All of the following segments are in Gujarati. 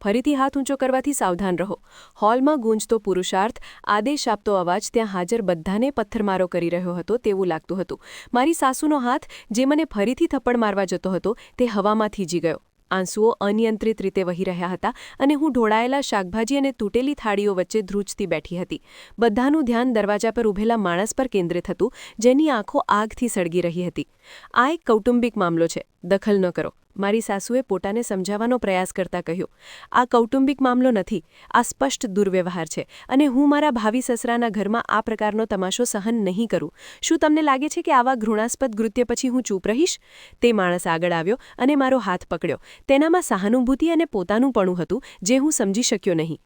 ફરીથી હાથ ઊંચો કરવાથી સાવધાન રહો. હોલમાં ગૂંજતો પુરુષાર્થ, આદેશ આપતો અવાજ ત્યાં હાજર બધાને પથ્થરમારો કરી રહ્યો હતો તેવું લાગતું હતું. મારી સાસુનો હાથ, જે મને ફરીથી થપ્પડ મારવા જતો હતો, તે હવામાં થીજી ગયો. આંસુઓ અનિયંત્રિત રીતે વહી રહ્યા હતા અને હું ઢોળાયેલા શાકભાજી અને તૂટેલી થાળીઓ વચ્ચે ધ્રુજતી બેઠી હતી. બધાનું ધ્યાન દરવાજા પર ઊભેલા માણસ પર કેન્દ્રિત હતું, જેની આંખો આગથી સળગી રહી હતી. આ એક કૌટુંબિક મામલો છે, દખલ ન કરો, મારી સાસુએ પોતાને સમજાવવાનો પ્રયાસ કરતા કહ્યું. આ કૌટુંબિક મામલો નથી, આ સ્પષ્ટ દુર્વ્યવહાર છે અને હું મારા ભાવિ સસરાના ઘરમાં આ પ્રકારનો તમાશો સહન નહીં કરું. શું તમને લાગે છે કે આવા ઘૃણાસ્પદ કૃત્ય પછી હું ચૂપ રહીશ? તે માણસ આગળ આવ્યો અને મારો હાથ પકડ્યો. તેનામાં સહાનુભૂતિ અને પોતાનુંપણું હતું, જે હું સમજી શક્યો નહીં.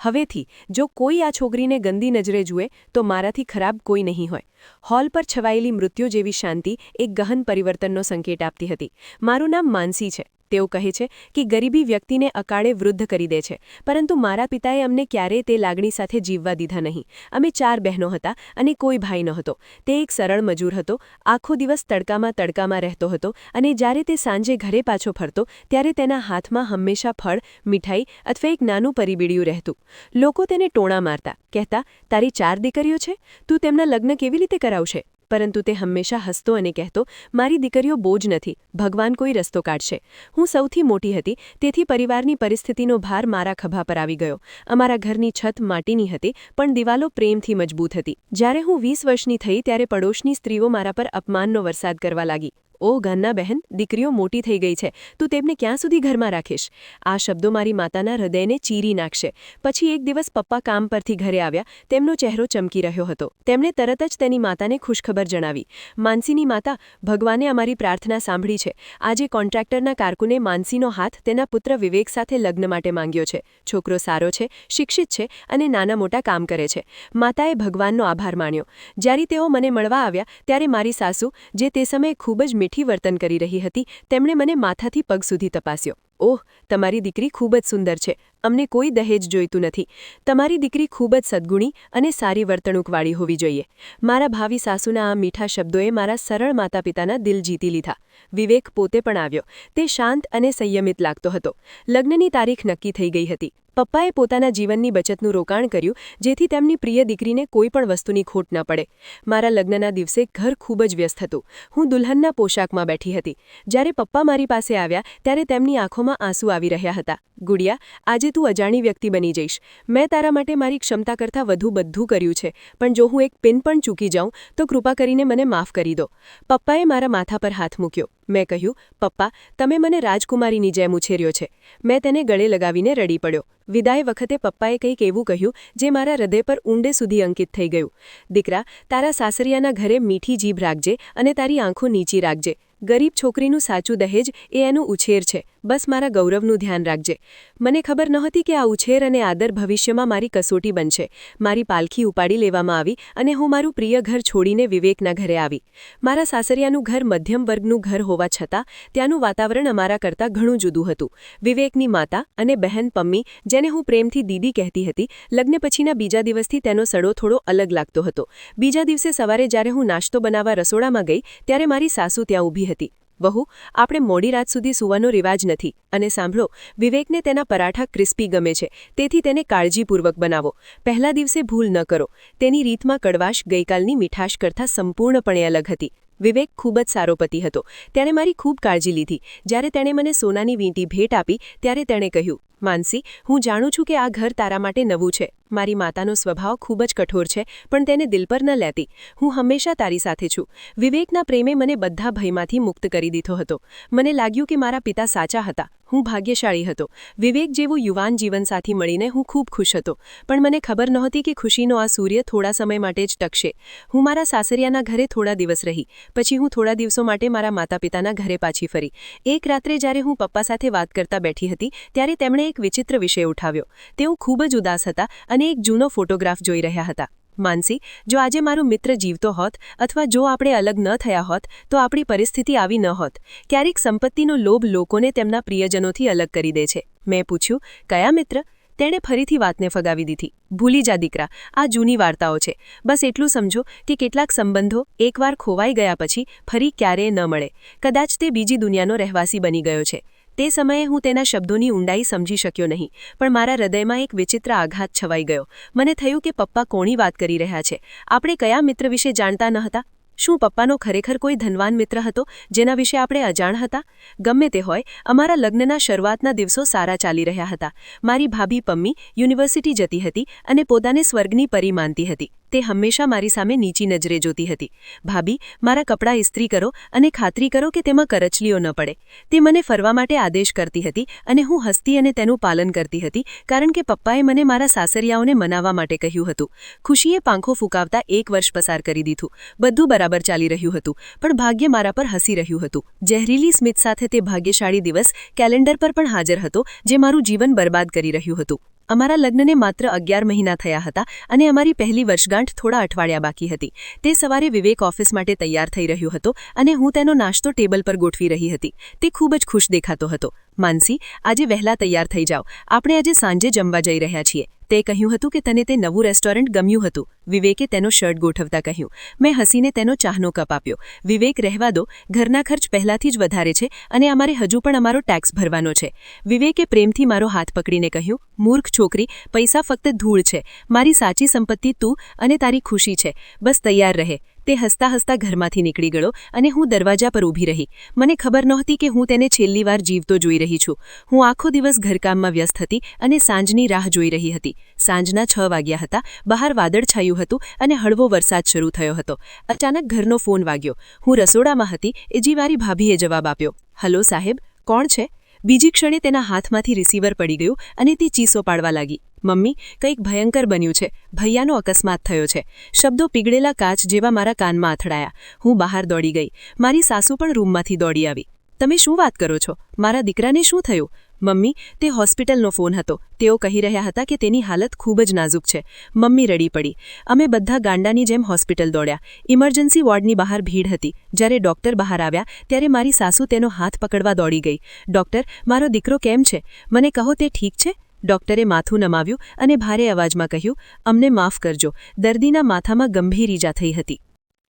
હવેથી જો કોઈ આ છોકરીને ગંદી નજરે જુએ તો મારાથી ખરાબ કોઈ નહીં હોય. હોલ પર છવાયેલી મૃત્યુ જેવી શાંતિ એક ગહન પરિવર્તનનો સંકેત આપતી હતી. મારું નામ માનસી છે. તેઓ કહે છે કે ગરીબી વ્યક્તિને અકાળે વૃદ્ધ કરી દે છે, પરંતુ મારા પિતાએ અમને ક્યારેય તે લાગણી સાથે જીવવા દીધા નહીં. અમે 4 બહેનો હતા અને કોઈ ભાઈ નહોતો. તે એક સરળ મજૂર હતો, આખો દિવસ તડકામાં રહેતો હતો અને જ્યારે તે સાંજે ઘરે પાછો ફરતો ત્યારે તેના હાથમાં હંમેશા ફળ, મીઠાઈ અથવા એક નાનું પરિબીડિયું રહેતું. લોકો તેને ટોણા મારતા, કહેતા, તારી 4 દીકરીઓ છે, તું તેમના લગ્ન કેવી રીતે કરાવશે? પરંતુ તે હંમેશા હસતો અને કહેતો, મારી દીકરીઓ બોજ નથી, ભગવાન કોઈ રસ્તો કાઢશે. હું સૌથી મોટી હતી, તેથી પરિવારની પરિસ્થિતિનો ભાર મારા ખભા પર આવી ગયો. અમારા ઘરની છત માટીની હતી, પણ દિવાલો પ્રેમથી મજબૂત હતી. જ્યારે હું 20 વર્ષની થઈ ત્યારે પડોશની સ્ત્રીઓ મારા પર અપમાનનો વરસાદ કરવા લાગી. ઓ ગાન્ના બહેન, દીકરીઓ મોટી થઈ ગઈ છે, તું તેમને ક્યાં સુધી ઘરમાં રાખીશ? આ શબ્દો મારી માતાના હૃદયને ચીરી નાખશે. પછી એક દિવસ પપ્પા કામ પરથી ઘરે આવ્યા. તેમનો ચહેરો ચમકી રહ્યો હતો. તેમણે તરત જ તેની માતાને ખુશખબર જણાવી. માનસીની માતા, ભગવાને અમારી પ્રાર્થના સાંભળી છે. આજે કોન્ટ્રાક્ટરના કારકુને માનસીનો હાથ તેના પુત્ર વિવેક સાથે લગ્ન માટે માંગ્યો છે. છોકરો સારો છે, શિક્ષિત છે અને નાના મોટા કામ કરે છે. માતાએ ભગવાનનો આભાર માન્યો. જ્યારે તેઓ મને મળવા આવ્યા ત્યારે મારી સાસુ, જે તે સમયે ખૂબ જ મીઠી વર્તન કરી રહી હતી, તેમણે મને માથાથી પગ સુધી તપાસ્યો. ઓહ, તમારી દીકરી ખૂબ જ સુંદર છે. અમને કોઈ દહેજ જોઈતું નથી. તમારી દીકરી ખૂબ જ સદ્ગુણી અને સારી વર્તણૂકવાળી હોવી જોઈએ. મારા ભાવિ સાસુના આ મીઠા શબ્દોએ મારા સરળ માતા પિતાના દિલ જીતી લીધા. વિવેક પોતે પણ આવ્યો. તે શાંત અને સંયમિત લાગતો હતો. લગ્નની તારીખ નક્કી થઈ ગઈ હતી. પપ્પાએ પોતાના જીવનની બચતનું રોકાણ કર્યું, જેથી તેમની પ્રિય દીકરીને કોઈ પણ વસ્તુની ખોટ ન પડે. મારા લગ્નના દિવસે ઘર ખૂબ જ વ્યસ્ત હતું. હું દુલ્હનના પોશાકમાં બેઠી હતી. જ્યારે પપ્પા મારી પાસે આવ્યા ત્યારે તેમની આંખોમાં આંસુ આવી રહ્યા હતા. ગુડિયા, આજે તું અજાણી વ્યક્તિ બની જઈશ. મેં તારા માટે મારી ક્ષમતા કરતાં વધુ બધું કર્યું છે, પણ જો હું એક પિન પણ ચૂકી જાઉં તો કૃપા કરીને મને માફ કરી દો. પપ્પાએ મારા માથા પર હાથ મૂક્યો. મેં કહ્યું, પપ્પા, તમે મને રાજકુમારીની જેમ ઉછેર્યો છે. મેં તેને ગળે લગાવીને રડી પડ્યો. વિદાય વખતે પપ્પાએ કંઈક એવું કહ્યું જે મારા હૃદય પર ઊંડે સુધી અંકિત થઈ ગયું. દીકરા, તારા સાસરિયાના ઘરે મીઠી જીભ રાખજે અને તારી આંખો નીચી રાખજે. ગરીબ છોકરીનું સાચું દહેજ એ એનું ઉછેર છે. બસ મારા ગૌરવનું ધ્યાન રાખજે. મને ખબર નહોતી કે આ ઉછેર અને આદર ભવિષ્યમાં મારી કસોટી બનશે. મારી પાલખી ઉપાડી લેવામાં આવી અને હું મારું પ્રિય ઘર છોડીને વિવેકના ઘરે આવી. મારા સાસરિયાનું ઘર મધ્યમ વર્ગનું ઘર હોવા છતાં ત્યાંનું વાતાવરણ અમારા કરતાં ઘણું જુદું હતું. વિવેકની માતા અને બહેન પમ્મી, જેને હું પ્રેમથી દીદી કહેતી હતી, લગ્ન પછીના બીજા દિવસથી તેનો સડો થોડો અલગ લાગતો હતો. બીજા દિવસે સવારે જ્યારે હું નાસ્તો બનાવવા રસોડામાં ગઈ ત્યારે મારી સાસુ ત્યાં ઊભી હતી. વહુ, આપણે મોડી રાત સુધી સૂવાનો રિવાજ નથી. અને સાંભળો, વિવેકને તેના પરાઠા ક્રિસ્પી ગમે છે, તેથી તેને કાળજીપૂર્વક બનાવો. પહેલા દિવસે ભૂલ ન કરો. તેની રીતમાં કડવાશ ગઈકાલની મીઠાશ કરતાં સંપૂર્ણપણે અલગ હતી. વિવેક ખૂબ જ સારો પતિ હતો. તેણે મારી ખૂબ કાળજી લીધી. જ્યારે તેણે મને સોનાની વીંટી ભેટ આપી ત્યારે તેણે કહ્યું, માનસી, હું જાણું છું કે આ ઘર તારા માટે નવું છે. મારી માતાનો સ્વભાવ ખૂબ જ કઠોર છે, પણ તેને દિલ પર ન લેતી. હું હંમેશા તારી સાથે છું. વિવેકના પ્રેમે મને બધા ભયમાંથી મુક્ત કરી દીધો હતો. મને લાગ્યું કે મારા પિતા સાચા હતા. હું ભાગ્યશાળી હતો. વિવેક જેવો યુવાન જીવનસાથી મળીને હું ખૂબ ખુશ હતો. પણ મને ખબર નહોતી કે ખુશીનો આ સૂર્ય થોડા સમય માટે જ ટકશે. હું મારા સાસરિયાના ઘરે થોડા દિવસ રહી. પછી હું થોડા દિવસો માટે મારા માતા પિતાના ઘરે પાછી ફરી. એક રાત્રે જ્યારે હું પપ્પા સાથે વાત કરતા બેઠી હતી ત્યારે તેમણે એક વિચિત્ર વિષય ઉઠાવ્યો. તેઓ ખૂબ જ ઉદાસ હતા અને એક જૂનો ફોટોગ્રાફ જોઈ રહ્યા હતા. માનસી, જો આજે મારું મિત્ર જીવતો હોત અથવા જો આપણે અલગ ન થયા હોત તો આપણી પરિસ્થિતિ આવી ન હોત. ક્યારેક સંપત્તિનો લોભ લોકોને તેમના પ્રિયજનોથી અલગ કરી દે છે. મેં પૂછ્યું, કયા મિત્ર? તેણે ફરીથી વાતને ફગાવી દીધી. ભૂલી જા દીકરા, આ જૂની વાર્તાઓ છે. બસ એટલું સમજો કે કેટલાક સંબંધો એકવાર ખોવાઈ ગયા પછી ફરી ક્યારેય ન મળે. કદાચ તે બીજી દુનિયાનો રહેવાસી બની ગયો છે. તે સમયે હું તેના શબ્દોની ઊંડાઈ સમજી શક્યો નહીં, પણ મારા હૃદયમાં એક વિચિત્ર આઘાત છવાઈ ગયો. મને થયું કે પપ્પા કોની વાત કરી રહ્યા છે? આપણે કયા મિત્ર વિશે જાણતા ન હતા? શું પપ્પાનો ખરેખર કોઈ ધનવાન મિત્ર હતો જેના વિશે આપણે અજાણ હતા? ગમે તે હોય, અમારા લગ્નના શરૂઆતના દિવસો સારા ચાલી રહ્યા હતા. મારી ભાભી પમ્મી યુનિવર્સિટી જતી હતી અને પોતાને સ્વર્ગની પરી માનતી હતી. તે હંમેશા મારી સામે નીચી નજરે જોતી હતી. ભાભી, મારા કપડાં ઇસ્ત્રી કરો અને ખાતરી કરો કે તેમાં કરચલીઓ ન પડે. તે મને ફરવા માટે આદેશ કરતી હતી અને હું હસતી અને તેનું પાલન કરતી હતી, કારણ કે પપ્પાએ મને મારા સાસરિયાઓને મનાવવા માટે કહ્યું હતું. ખુશીએ પાંખો ફૂંકાવતા 1 વર્ષ પસાર કરી દીધું. બધું બરાબર ચાલી રહ્યું હતું, પણ ભાગ્ય મારા પર હસી રહ્યું હતું. ઝેરીલી સ્મિત સાથે તે ભાગ્યશાળી દિવસ કેલેન્ડર પર પણ હાજર હતો, જે મારું જીવન બરબાદ કરી રહ્યું હતું. અમારા લગ્નને માત્ર 11 મહિના થયા હતા અને અમારી પહેલી વર્ષગાંઠ થોડા અઠવાડિયા બાકી હતી. તે સવારે વિવેક ઓફિસ માટે તૈયાર થઈ રહ્યો હતો અને હું તેનો નાસ્તો ટેબલ પર ગોઠવી રહી હતી. તે ખૂબ જ ખુશ દેખાતો હતો. માનસી, આજે વહેલા તૈયાર થઈ જાઓ. આપણે આજે સાંજે જમવા જઈ રહ્યા છીએ. તે કહ્યું હતું કે તને તે નવું રેસ્ટોરન્ટ ગમ્યું હતું. વિવેકે તેનો શર્ટ ગોઠવતા કહ્યું. મેં હસીને તેનો ચાહનો કપ આપ્યો. વિવેક, રહેવા દો. ઘરના ખર્ચ પહેલાથી જ વધારે છે અને અમારે હજુ પણ અમારો ટેક્સ ભરવાનો છે. વિવેકે પ્રેમથી મારો હાથ પકડીને કહ્યું, મૂર્ખ છોકરી, પૈસા ફક્ત ધૂળ છે. મારી સાચી સંપત્તિ તું અને તારી ખુશી છે. બસ તૈયાર રહે. તે હસતા હસતા ઘરમાંથી નીકળી ગયો અને હું દરવાજા પર ઊભી રહી. મને ખબર નહોતી કે હું તેને છેલ્લી વાર જીવતો જોઈ રહી છું. હું આખો દિવસ ઘરકામમાં વ્યસ્ત હતી અને સાંજની રાહ જોઈ રહી હતી. સાંજના 6 વાગ્યા હતા. બહાર વાદળ છાયું હતું અને હળવો વરસાદ શરૂ થયો હતો. અચાનક ઘરનો ફોન વાગ્યો. હું રસોડામાં હતી એ જીવારી ભાભીએ જવાબ આપ્યો. હલો સાહેબ, કોણ છે? બીજી ક્ષણે તેના હાથમાંથી રિસીવર પડી ગયું અને તે ચીસો પાડવા લાગી. મમ્મી, કંઈક ભયંકર બન્યું છે. ભૈયાનો અકસ્માત થયો છે. શબ્દો પીગળેલા કાચ જેવા મારા કાનમાં અથડાયા. હું બહાર દોડી ગઈ. મારી સાસુ પણ રૂમમાંથી દોડી આવી. તમે શું વાત કરો છો? મારા દીકરાને શું થયું? મમ્મી, તે હોસ્પિટલનો ફોન હતો. તેઓ કહી રહ્યા હતા કે તેની હાલત ખૂબ જ નાજુક છે. મમ્મી રડી પડી. અમે બધા ગાંડાની જેમ હોસ્પિટલ દોડ્યા. ઇમરજન્સી વોર્ડની બહાર ભીડ હતી. જ્યારે ડોક્ટર બહાર આવ્યા ત્યારે મારી સાસુ તેનો હાથ પકડવા દોડી ગઈ. ડોક્ટર, મારો દીકરો કેમ છે? મને કહો, તે ઠીક છે? ડોક્ટરે માથું નમાવ્યું અને ભારે અવાજમાં કહ્યું, અમને માફ કરજો. દર્દીના માથામાં ગંભીર ઈજા થઈ હતી.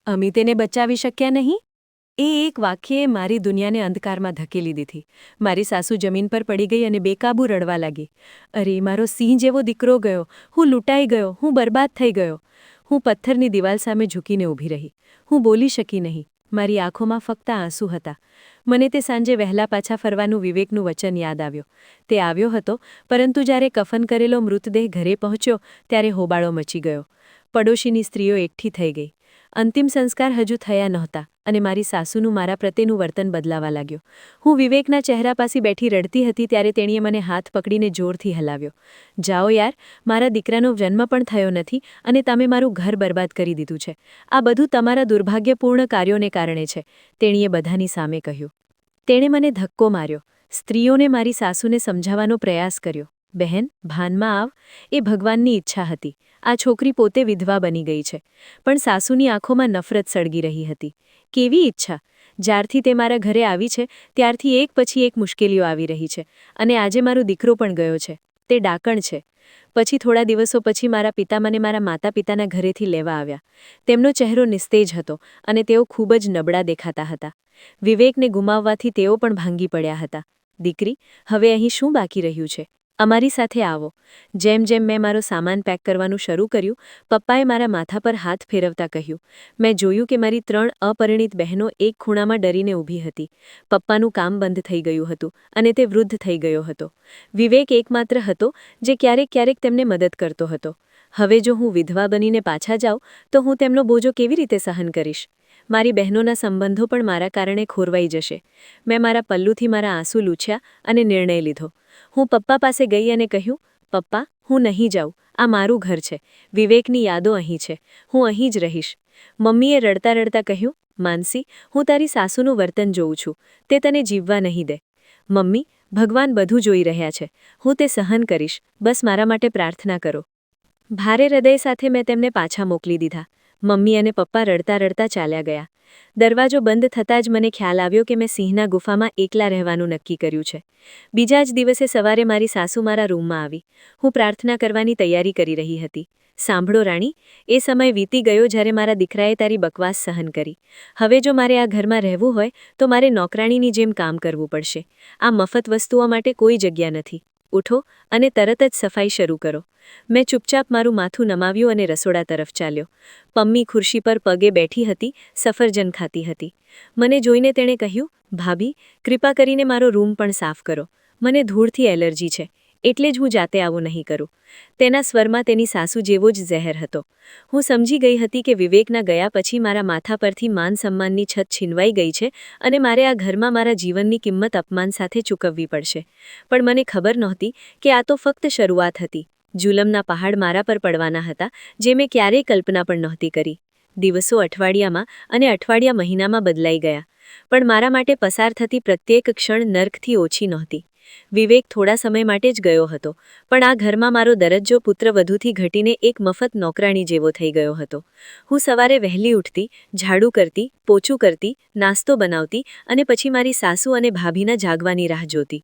અમે તેને બચાવી શક્યા નહીં? એ એક વાક્યે મારી દુનિયાને અંધકારમાં ધકેલી દીધી. મારી સાસુ જમીન પર પડી ગઈ અને બેકાબૂ રડવા લાગી. અરે, મારો સિંહ જેવો દીકરો ગયો. હું લૂંટાઈ ગયો. હું બરબાદ થઈ ગયો. હું પથ્થરની દિવાલ સામે ઝૂકીને ઊભી રહી. હું બોલી શકી નહીં. મારી આંખોમાં ફક્ત આંસુ હતા. મને તે સાંજે વહેલા પાછા ફરવાનું વિવેકનું વચન યાદ આવ્યો. તે આવ્યો હતો, પરંતુ જ્યારે કફન કરેલો મૃતદેહ ઘરે પહોંચ્યો ત્યારે હોબાળો મચી ગયો. પડોશીની સ્ત્રીઓ એકઠી થઈ ગઈ. અંતિમ સંસ્કાર હજુ થયા નહોતા અને મારી સાસુનું મારા પ્રત્યેનું વર્તન બદલાવા લાગ્યું. હું વિવેકના ચહેરા પાસે બેઠી રડતી હતી ત્યારે તેણીએ મને હાથ પકડીને જોરથી હલાવ્યો. જાઓ યાર, મારા દીકરાનો જન્મ પણ થયો નથી અને તમે મારું ઘર બરબાદ કરી દીધું છે. આ બધું તમારા દુર્ભાગ્યપૂર્ણ કાર્યોને કારણે છે, તેણીએ બધાની સામે કહ્યું. તેણે મને ધક્કો માર્યો. સ્ત્રીઓને મારી સાસુને સમજાવવાનો પ્રયાસ કર્યો. બહેન, ભાનમાં આવ. એ ભગવાનની ઈચ્છા હતી. આ છોકરી પોતે વિધવા બની ગઈ છે. પણ સાસુની આંખોમાં નફરત સળગી રહી હતી. કેવી ઈચ્છા? જ્યારથી તે મારા ઘરે આવી છે ત્યારથી એક પછી એક મુશ્કેલીઓ આવી રહી છે અને આજે મારો દીકરો પણ ગયો છે. તે ડાકણ છે. પછી થોડા દિવસો પછી મારા પિતા મને મારા માતા પિતાના ઘરેથી લેવા આવ્યા. તેમનો ચહેરો નિસ્તેજ હતો અને તેઓ ખૂબ જ નબળા દેખાતા હતા. વિવેકને ગુમાવવાથી તેઓ પણ ભાંગી પડ્યા હતા. દીકરી, હવે અહીં શું બાકી રહ્યું છે? અમારી સાથે આવો. જેમ જેમ મેં મારો સામાન પેક કરવાનું શરૂ કર્યું, પપ્પાએ મારા માથા પર હાથ ફેરવતા કહ્યું. મેં જોયું કે મારી 3 અપરિણિત બહેનો એક ખૂણામાં ડરીને ઊભી હતી. પપ્પાનું કામ બંધ થઈ ગયું હતું અને તે વૃદ્ધ થઈ ગયો હતો. વિવેક એકમાત્ર હતો જે ક્યારેક ક્યારેક તેમને મદદ કરતો હતો. હવે જો હું વિધવા બનીને પાછા જાઉં તો હું તેમનો બોજો કેવી રીતે સહન કરીશ? મારી બહેનોના સંબંધો પણ મારા કારણે ખોરવાઈ જશે. મેં મારા પલ્લુથી મારા આંસુ લૂછ્યા અને નિર્ણય લીધો. હું પપ્પા પાસે ગઈ અને કહ્યું, પપ્પા, હું નહીં જાઉં. આ મારું ઘર છે. વિવેકની યાદો અહીં છે. હું અહીં જ રહીશ. મમ્મીએ રડતા રડતા કહ્યું, માનસી, હું તારી સાસુનું વર્તન જોઉં છું. તે તને જીવવા નહીં દે. મમ્મી, ભગવાન બધું જોઈ રહ્યા છે. હું તે સહન કરીશ. બસ મારા માટે પ્રાર્થના કરો. ભારે હૃદય સાથે મેં તેમને પાછા મોકલી દીધા. મમ્મી અને પપ્પા રડતા રડતા ચાલ્યા ગયા. દરવાજો બંધ થતાં જ મને ખ્યાલ આવ્યો કે મેં સિંહના ગુફામાં એકલા રહેવાનું નક્કી કર્યું છે. બીજા જ દિવસે સવારે મારી સાસુ મારા રૂમમાં આવી. હું પ્રાર્થના કરવાની તૈયારી કરી રહી હતી. સાંભળો રાણી, એ સમય વીતી ગયો જ્યારે મારા દીકરાએ તારી બકવાસ સહન કરી. હવે જો મારે આ ઘરમાં રહેવું હોય તો મારે નોકરાણીની જેમ કામ કરવું પડશે. આ મફત વસ્તુઓ માટે કોઈ જગ્યા નથી. ઉઠો અને તરત જ સફાઈ શરૂ કરો. મેં ચૂપચાપ મારું માથું નમાવ્યું અને રસોડા તરફ ચાલ્યો. પમ્મી ખુરશી પર પગે બેઠી હતી, સફરજન ખાતી હતી. મને જોઈને તેણે કહ્યું, ભાભી, કૃપા કરીને મારો રૂમ પણ સાફ કરો. મને ધૂળથી એલર્જી છે, એટલે જ હું જાતે આવું નહીં કરું. તેના સ્વરમાં તેની સાસુ જેવો જ ઝેર હતો. હું સમજી ગઈ હતી કે વિવેકના ગયા પછી મારા માથા પરથી માન સન્માનની છત છીનવાઈ ગઈ છે અને મારે આ ઘરમાં મારા જીવનની કિંમત અપમાન સાથે ચૂકવવી પડશે. પણ મને ખબર નહોતી કે આ તો ફક્ત શરૂઆત હતી. જુલમના પહાડ મારા પર પડવાના હતા, જે મેં ક્યારેય કલ્પના પણ નહોતી કરી. દિવસો અઠવાડિયામાં અને અઠવાડિયા મહિનામાં બદલાઈ ગયા, પણ મારા માટે પસાર થતી પ્રત્યેક ક્ષણ નર્કથી ઓછી નહોતી. વિવેક થોડા સમય માટે જ ગયો હતો, પણ આ ઘરમાં મારો દરજ્જો પુત્રવધૂથી ઘટીને એક મફત નોકરાણી જેવો થઈ ગયો હતો. હું સવારે વહેલી ઉઠતી, ઝાડુ કરતી, પોચું કરતી, નાસ્તો બનાવતી અને પછી મારી સાસુ અને ભાભીના જાગવાની રાહ જોતી.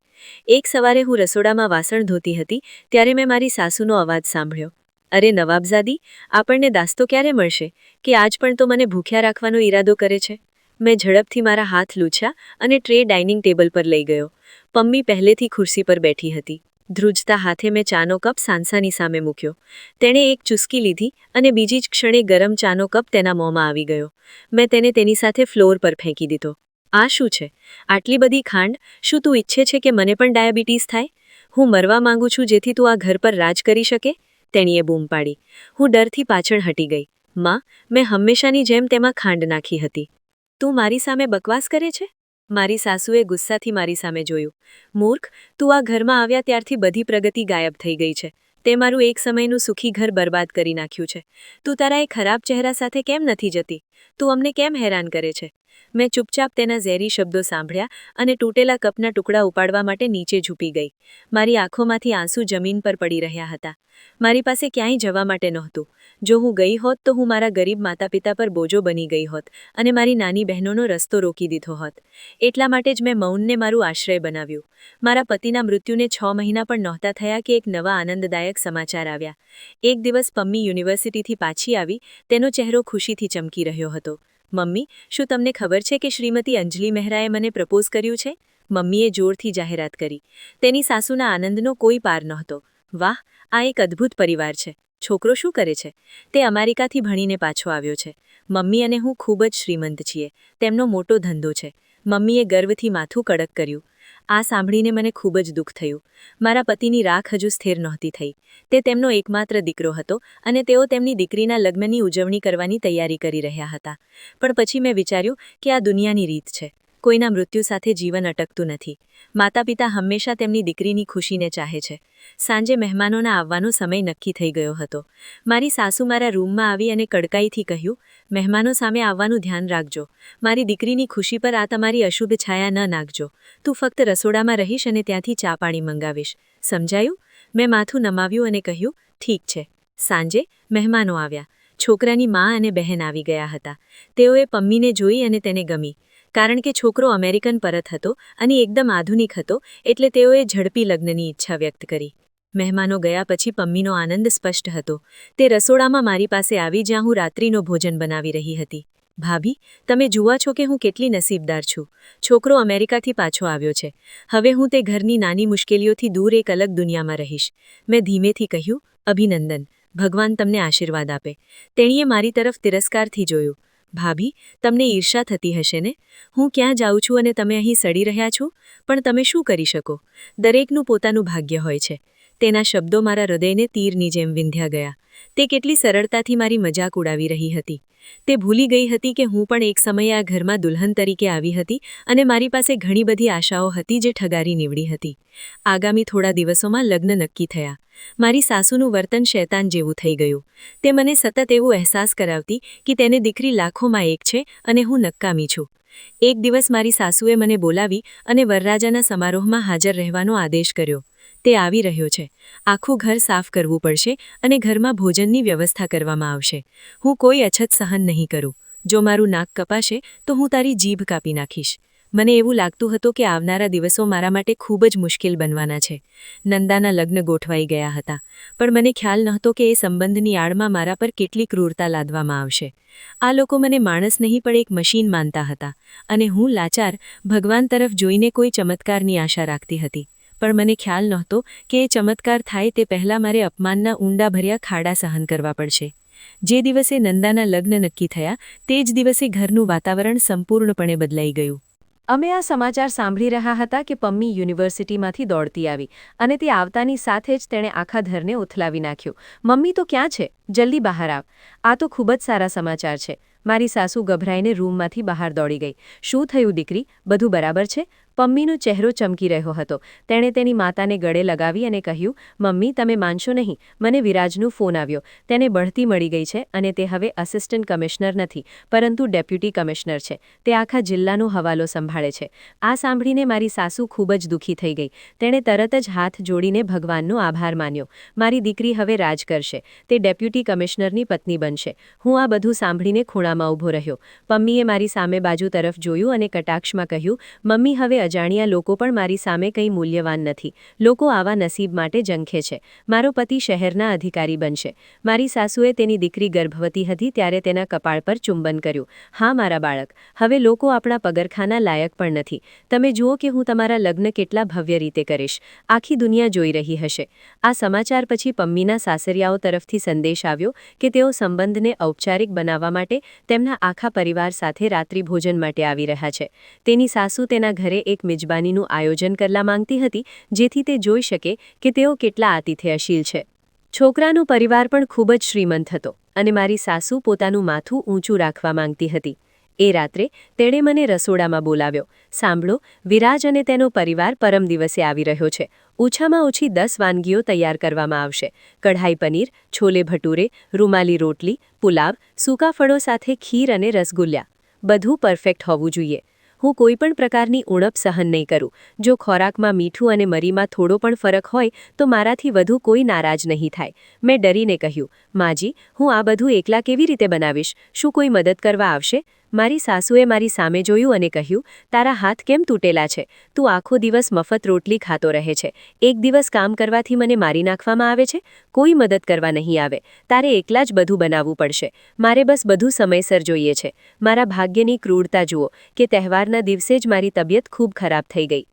એક સવારે હું રસોડામાં વાસણ ધોતી હતી ત્યારે મેં મારી સાસુનો અવાજ સાંભળ્યો. અરે નવાબઝાદી, આપણને દાસ્તો ક્યારે મળશે કે આજ પણ તો મને ભૂખ્યા રાખવાનો ઈરાદો કરે છે? મેં ઝડપથી મારા હાથ લૂછ્યા અને ટ્રે ડાઇનિંગ ટેબલ પર લઈ ગયો. પમ્મી પહેલેથી ખુરશી પર બેઠી હતી. ધ્રુજતા હાથે મેં ચાનો કપ સાંસાની સામે મૂક્યો. તેણે એક ચૂસકી લીધી અને બીજી જ ક્ષણે ગરમ ચાનો કપ તેના મોંમાં આવી ગયો. મેં તેને તેની સાથે ફ્લોર પર ફેંકી દીધો. આ શું છે? આટલી બધી ખાંડ? શું તું ઈચ્છે છે કે મને પણ ડાયાબિટીસ થાય? હું મરવા માંગુ છું જેથી તું આ ઘર પર રાજ કરી શકે? તેણીએ બૂમ પાડી. હું ડરથી પાછળ હટી ગઈ. માં, મેં હંમેશાની જેમ તેમાં ખાંડ નાખી હતી. તું મારી સામે બકવાસ કરે છે? મારી સાસુએ ગુસ્સાથી મારી સામે જોયું. મૂર્ખ, તું આ ઘરમાં આવ્યા ત્યારથી બધી પ્રગતિ ગાયબ થઈ ગઈ છે. તે મારું એક સમયનું સુખી ઘર બરબાદ કરી નાખ્યું છે. તું તારા એ ખરાબ ચહેરા સાથે કેમ નથી જતી? તું અમને કેમ હેરાન કરે છે? મેં ચૂપચાપ તેના ઝેરી શબ્દો સાંભળ્યા અને તૂટેલા કપના ટુકડા ઉપાડવા માટે નીચે ઝૂકી ગઈ. મારી આંખોમાંથી આંસુ જમીન પર પડી રહ્યા હતા. મારી પાસે ક્યાંય જવા માટે નહોતું. જો હું ગઈ હોત તો હું મારા ગરીબ માતા પિતા પર બોજો બની ગઈ હોત અને મારી નાની બહેનોનો રસ્તો રોકી દીધો હોત. એટલા માટે જ મેં મૌનને મારું આશ્રય બનાવ્યું. મારા પતિના મૃત્યુને 6 મહિના પણ નહોતા થયા કે એક નવા આનંદદાયક સમાચાર આવ્યા. એક દિવસ પમ્મી યુનિવર્સિટીથી પાછી આવી. તેનો ચહેરો ખુશીથી ચમકી રહ્યો હતો. મમ્મી, શું તમને ખબર છે કે શ્રીમતી અંજલિ મહેરાએ મને પ્રપોઝ કર્યું છે? મમ્મીએ જોરથી જાહેરાત કરી. તેની સાસુના આનંદનો કોઈ પાર નહોતો. વાહ, આ એક અદ્ભુત પરિવાર છે. છોકરો શું કરે છે? તે અમેરિકાથી ભણીને પાછો આવ્યો છે. મમ્મી અને હું ખૂબ જ શ્રીમંત છીએ. તેમનો મોટો ધંધો છે. મમ્મીએ ગર્વથી માથું કડક કર્યું. આ સાંભળીને મને ખૂબ જ દુઃખ થયું. મારા પતિની રાખ હજુ સ્થિર નહોતી થઈ. તે તેમનો એકમાત્ર દીકરો હતો અને તેઓ તેમની દીકરીના લગ્નની ઉજવણી કરવાની તૈયારી કરી રહ્યા હતા. પણ પછી મેં વિચાર્યું કે આ દુનિયાની રીત છે. કોઈના મૃત્યુ સાથે જીવન અટકતું નથી. માતા પિતા હંમેશા તેમની દીકરીની ખુશીને ચાહે છે. સાંજે મહેમાનોના આવવાનો સમય નક્કી થઈ ગયો હતો. મારી સાસુ મારા રૂમમાં આવી અને કડકાઈથી કહ્યું, મહેમાનો સામે આવવાનું ધ્યાન રાખજો. મારી દીકરીની ખુશી પર આ તમારી અશુભ છાયા ન નાખજો. તું ફક્ત રસોડામાં રહીશ અને ત્યાંથી ચા પાણી મંગાવીશ. સમજાયું? મેં માથું નમાવ્યું અને કહ્યું, ઠીક છે. સાંજે મહેમાનો આવ્યા. છોકરાની મા અને બહેન આવી ગયા હતા. તેઓએ પમ્મીને જોઈ અને તેને ગમી. કારણ કે છોકરો અમેરિકન પરત હતો અને એકદમ આધુનિક હતો, એટલે તેઓએ ઝડપી લગ્નની ઈચ્છા વ્યક્ત કરી. મહેમાનો ગયા પછી પમ્મીનો આનંદ સ્પષ્ટ હતો. તે રસોડામાં મારી પાસે આવી જ્યાં હું રાત્રિનો ભોજન બનાવી રહી હતી. ભાભી, તમે જુઓ છો કે હું કેટલી નસીબદાર છું. છોકરો અમેરિકાથી પાછો આવ્યો છે. હવે હું તે ઘરની નાની મુશ્કેલીઓથી દૂર એક અલગ દુનિયામાં રહીશ. મેં ધીમેથી કહ્યું, અભિનંદન. ભગવાન તમને આશીર્વાદ આપે. તેણીએ મારી તરફ તિરસ્કારથી જોયું. ભાભી, તમને ઈર્ષા થતી હશે ને? હું ક્યાં જાઉં છું અને તમે અહીં સડી રહ્યા છો? પણ તમે શું કરી શકો? દરેકનું પોતાનું ભાગ્ય હોય છે. તેના શબ્દો મારા હૃદયને તીરની જેમ વિંધ્યા ગયા. તે કેટલી સરળતાથી મારી મજાક ઉડાવી રહી હતી. તે ભૂલી ગઈ હતી કે હું પણ એક સમયે આ ઘરમાં દુલ્હન તરીકે આવી હતી અને મારી પાસે ઘણી બધી આશાઓ હતી જે ઠગારી નીવડી હતી. આગામી થોડા દિવસોમાં લગ્ન નક્કી થયા. મારી સાસુનું વર્તન શૈતાન જેવું થઈ ગયું. તે મને સતત એવો અહેસાસ કરાવતી કે તેને દીકરી લાખોમાં એક છે અને હું નકામી છું. એક દિવસ મારી સાસુએ મને બોલાવી અને વરરાજાના સમારોહમાં હાજર રહેવાનો આદેશ કર્યો. તે આવી રહ્યો છે. આખું ઘર સાફ કરવું પડશે અને ઘરમાં ભોજનની વ્યવસ્થા કરવામાં આવશે. હું કોઈ અછત સહન નહીં કરું. જો મારું નાક કપાશે તો હું તારી જીભ કાપી નાખીશ. મને એવું લાગતું હતું કે આવનારા દિવસો મારા માટે ખૂબ જ મુશ્કેલ બનવાના છે. નંદાના લગ્ન ગોઠવાઈ ગયા હતા, પણ મને ખ્યાલ નહોતો કે એ સંબંધની આડમાં મારા પર કેટલી ક્રૂરતા લાદવામાં આવશે. આ લોકો મને માણસ નહીં પણ એક મશીન માનતા હતા, અને હું લાચાર ભગવાન તરફ જોઈને કોઈ ચમત્કારની આશા રાખતી હતી. પણ મને ખ્યાલ નહોતો કે એ ચમત્કાર થાય તે પહેલાં મારે અપમાનના ઊંડા ભર્યા ખાડા સહન કરવા પડશે. જે દિવસે નંદાના લગ્ન નક્કી થયા તે જ દિવસે ઘરનું વાતાવરણ સંપૂર્ણપણે બદલાઈ ગયું. અમે આ સમાચાર સાંભળી રહ્યા હતા કે પમ્મી યુનિવર્સિટીમાંથી દોડતી આવી, અને તે આવતાની સાથે જ તેણે આખા ઘરને ઉથલાવી નાખ્યું. મમ્મી તો ક્યાં છે? જલ્દી બહાર આવ. આ તો ખૂબ જ સારા સમાચાર છે. મારી સાસુ ગભરાઈને રૂમમાંથી બહાર દોડી ગઈ. શું થયું દીકરી? બધું બરાબર છે? પમ્મીનો ચહેરો ચમકી રહ્યો હતો. તેણે તેની માતાને ગળે લગાવી અને કહ્યું, મમ્મી, તમે માનશો નહીં, મને વિરાજનો ફોન આવ્યો. તેને બઢતી મળી ગઈ છે અને તે હવે અસિસ્ટન્ટ કમિશનર નથી, પરંતુ ડેપ્યુટી કમિશનર છે. તે આખા જિલ્લાનો હવાલો સંભાળે છે. આ સાંભળીને મારી સાસુ ખૂબ જ દુઃખી થઈ ગઈ. તેણે તરત જ હાથ જોડીને ભગવાનનો આભાર માન્યો. મારી દીકરી હવે રાજ કરશે. તે ડેપ્યુટી કમિશનરની પત્ની બનશે. હું આ બધું સાંભળીને ખૂણામાં ઊભો રહ્યો. પમ્મીએ મારી સામે બાજુ તરફ જોયું અને કટાક્ષમાં કહ્યું, મમ્મી, હવે અજાણ્યા લોકો પણ મારી સામે કંઈ મૂલ્યવાન નથી. લોકો આવા નસીબ માટે ઝંખે છે. મારો પતિ શહેરના અધિકારી બનશે. મારી સાસુએ તેની દીકરી ગર્ભવતી હતી ત્યારે તેના કપાળ પર ચુંબન કર્યું. હા મારા બાળક, હવે લોકો આપણા પગરખાના લાયક પણ નથી. તમે જુઓ કે હું તમારા લગ્ન કેટલા ભવ્ય રીતે કરીશ. આખી દુનિયા જોઈ રહી હશે. આ સમાચાર પછી પમ્મીના સાસરિયાઓ તરફથી સંદેશ આવ્યો કે તેઓ સંબંધને ઔપચારિક બનાવવા માટે તેમના આખા પરિવાર સાથે રાત્રિભોજન માટે આવી રહ્યા છે. તેની સાસુ તેના ઘરે એક મિજબાનીનું આયોજન કરવા માંગતી હતી, જેથી તે જોઈ શકે કે તેઓ કેટલા આતિથ્યશીલ છે. છોકરાનો પરિવાર પણ ખૂબ જ શ્રીમંત હતો, અને મારી સાસુ પોતાનું માથું ઊંચું રાખવા માંગતી હતી. એ રાત્રે તેણે મને રસોડામાં બોલાવ્યો. સાંભળો, વિરાજ અને તેનો પરિવાર પરમ દિવસે આવી રહ્યો છે. ઓછામાં ઓછી 10 વાનગીઓ તૈયાર કરવામાં આવશે. કઢાઈ પનીર, છોલે ભટુરે, રૂમાલી રોટલી, પુલાવ, સૂકા ફળો સાથે ખીર અને રસગુલ્લા. બધું પરફેક્ટ હોવું જોઈએ. હું કોઈ પણ પ્રકારની ઉણપ સહન નહીં કરું. જો ખોરાકમાં મીઠું અને મરીમાં થોડો પણ ફરક હોય તો મારાથી વધુ કોઈ નારાજ નહીં થાય. મેં ડરીને કહ્યું, માજી, હું આ બધું એકલા કેવી રીતે બનાવીશ? શું કોઈ મદદ કરવા આવશે? મારી સાસુએ મારી સામે જોયું અને કહ્યું, તારા હાથ કેમ તૂટેલા છે? તું આખો દિવસ મફત રોટલી ખાતો રહે છે. એક દિવસ કામ કરવાથી મને મારી નાખવામાં આવે છે? કોઈ મદદ કરવા નહીં આવે. તારે એકલા જ બધું બનાવવું પડશે. મારે બસ બધું સમયસર જોઈએ છે. મારા ભાગ્યની ક્રૂરતા જુઓ કે તહેવારના દિવસે જ મારી તબિયત ખૂબ ખરાબ થઈ ગઈ.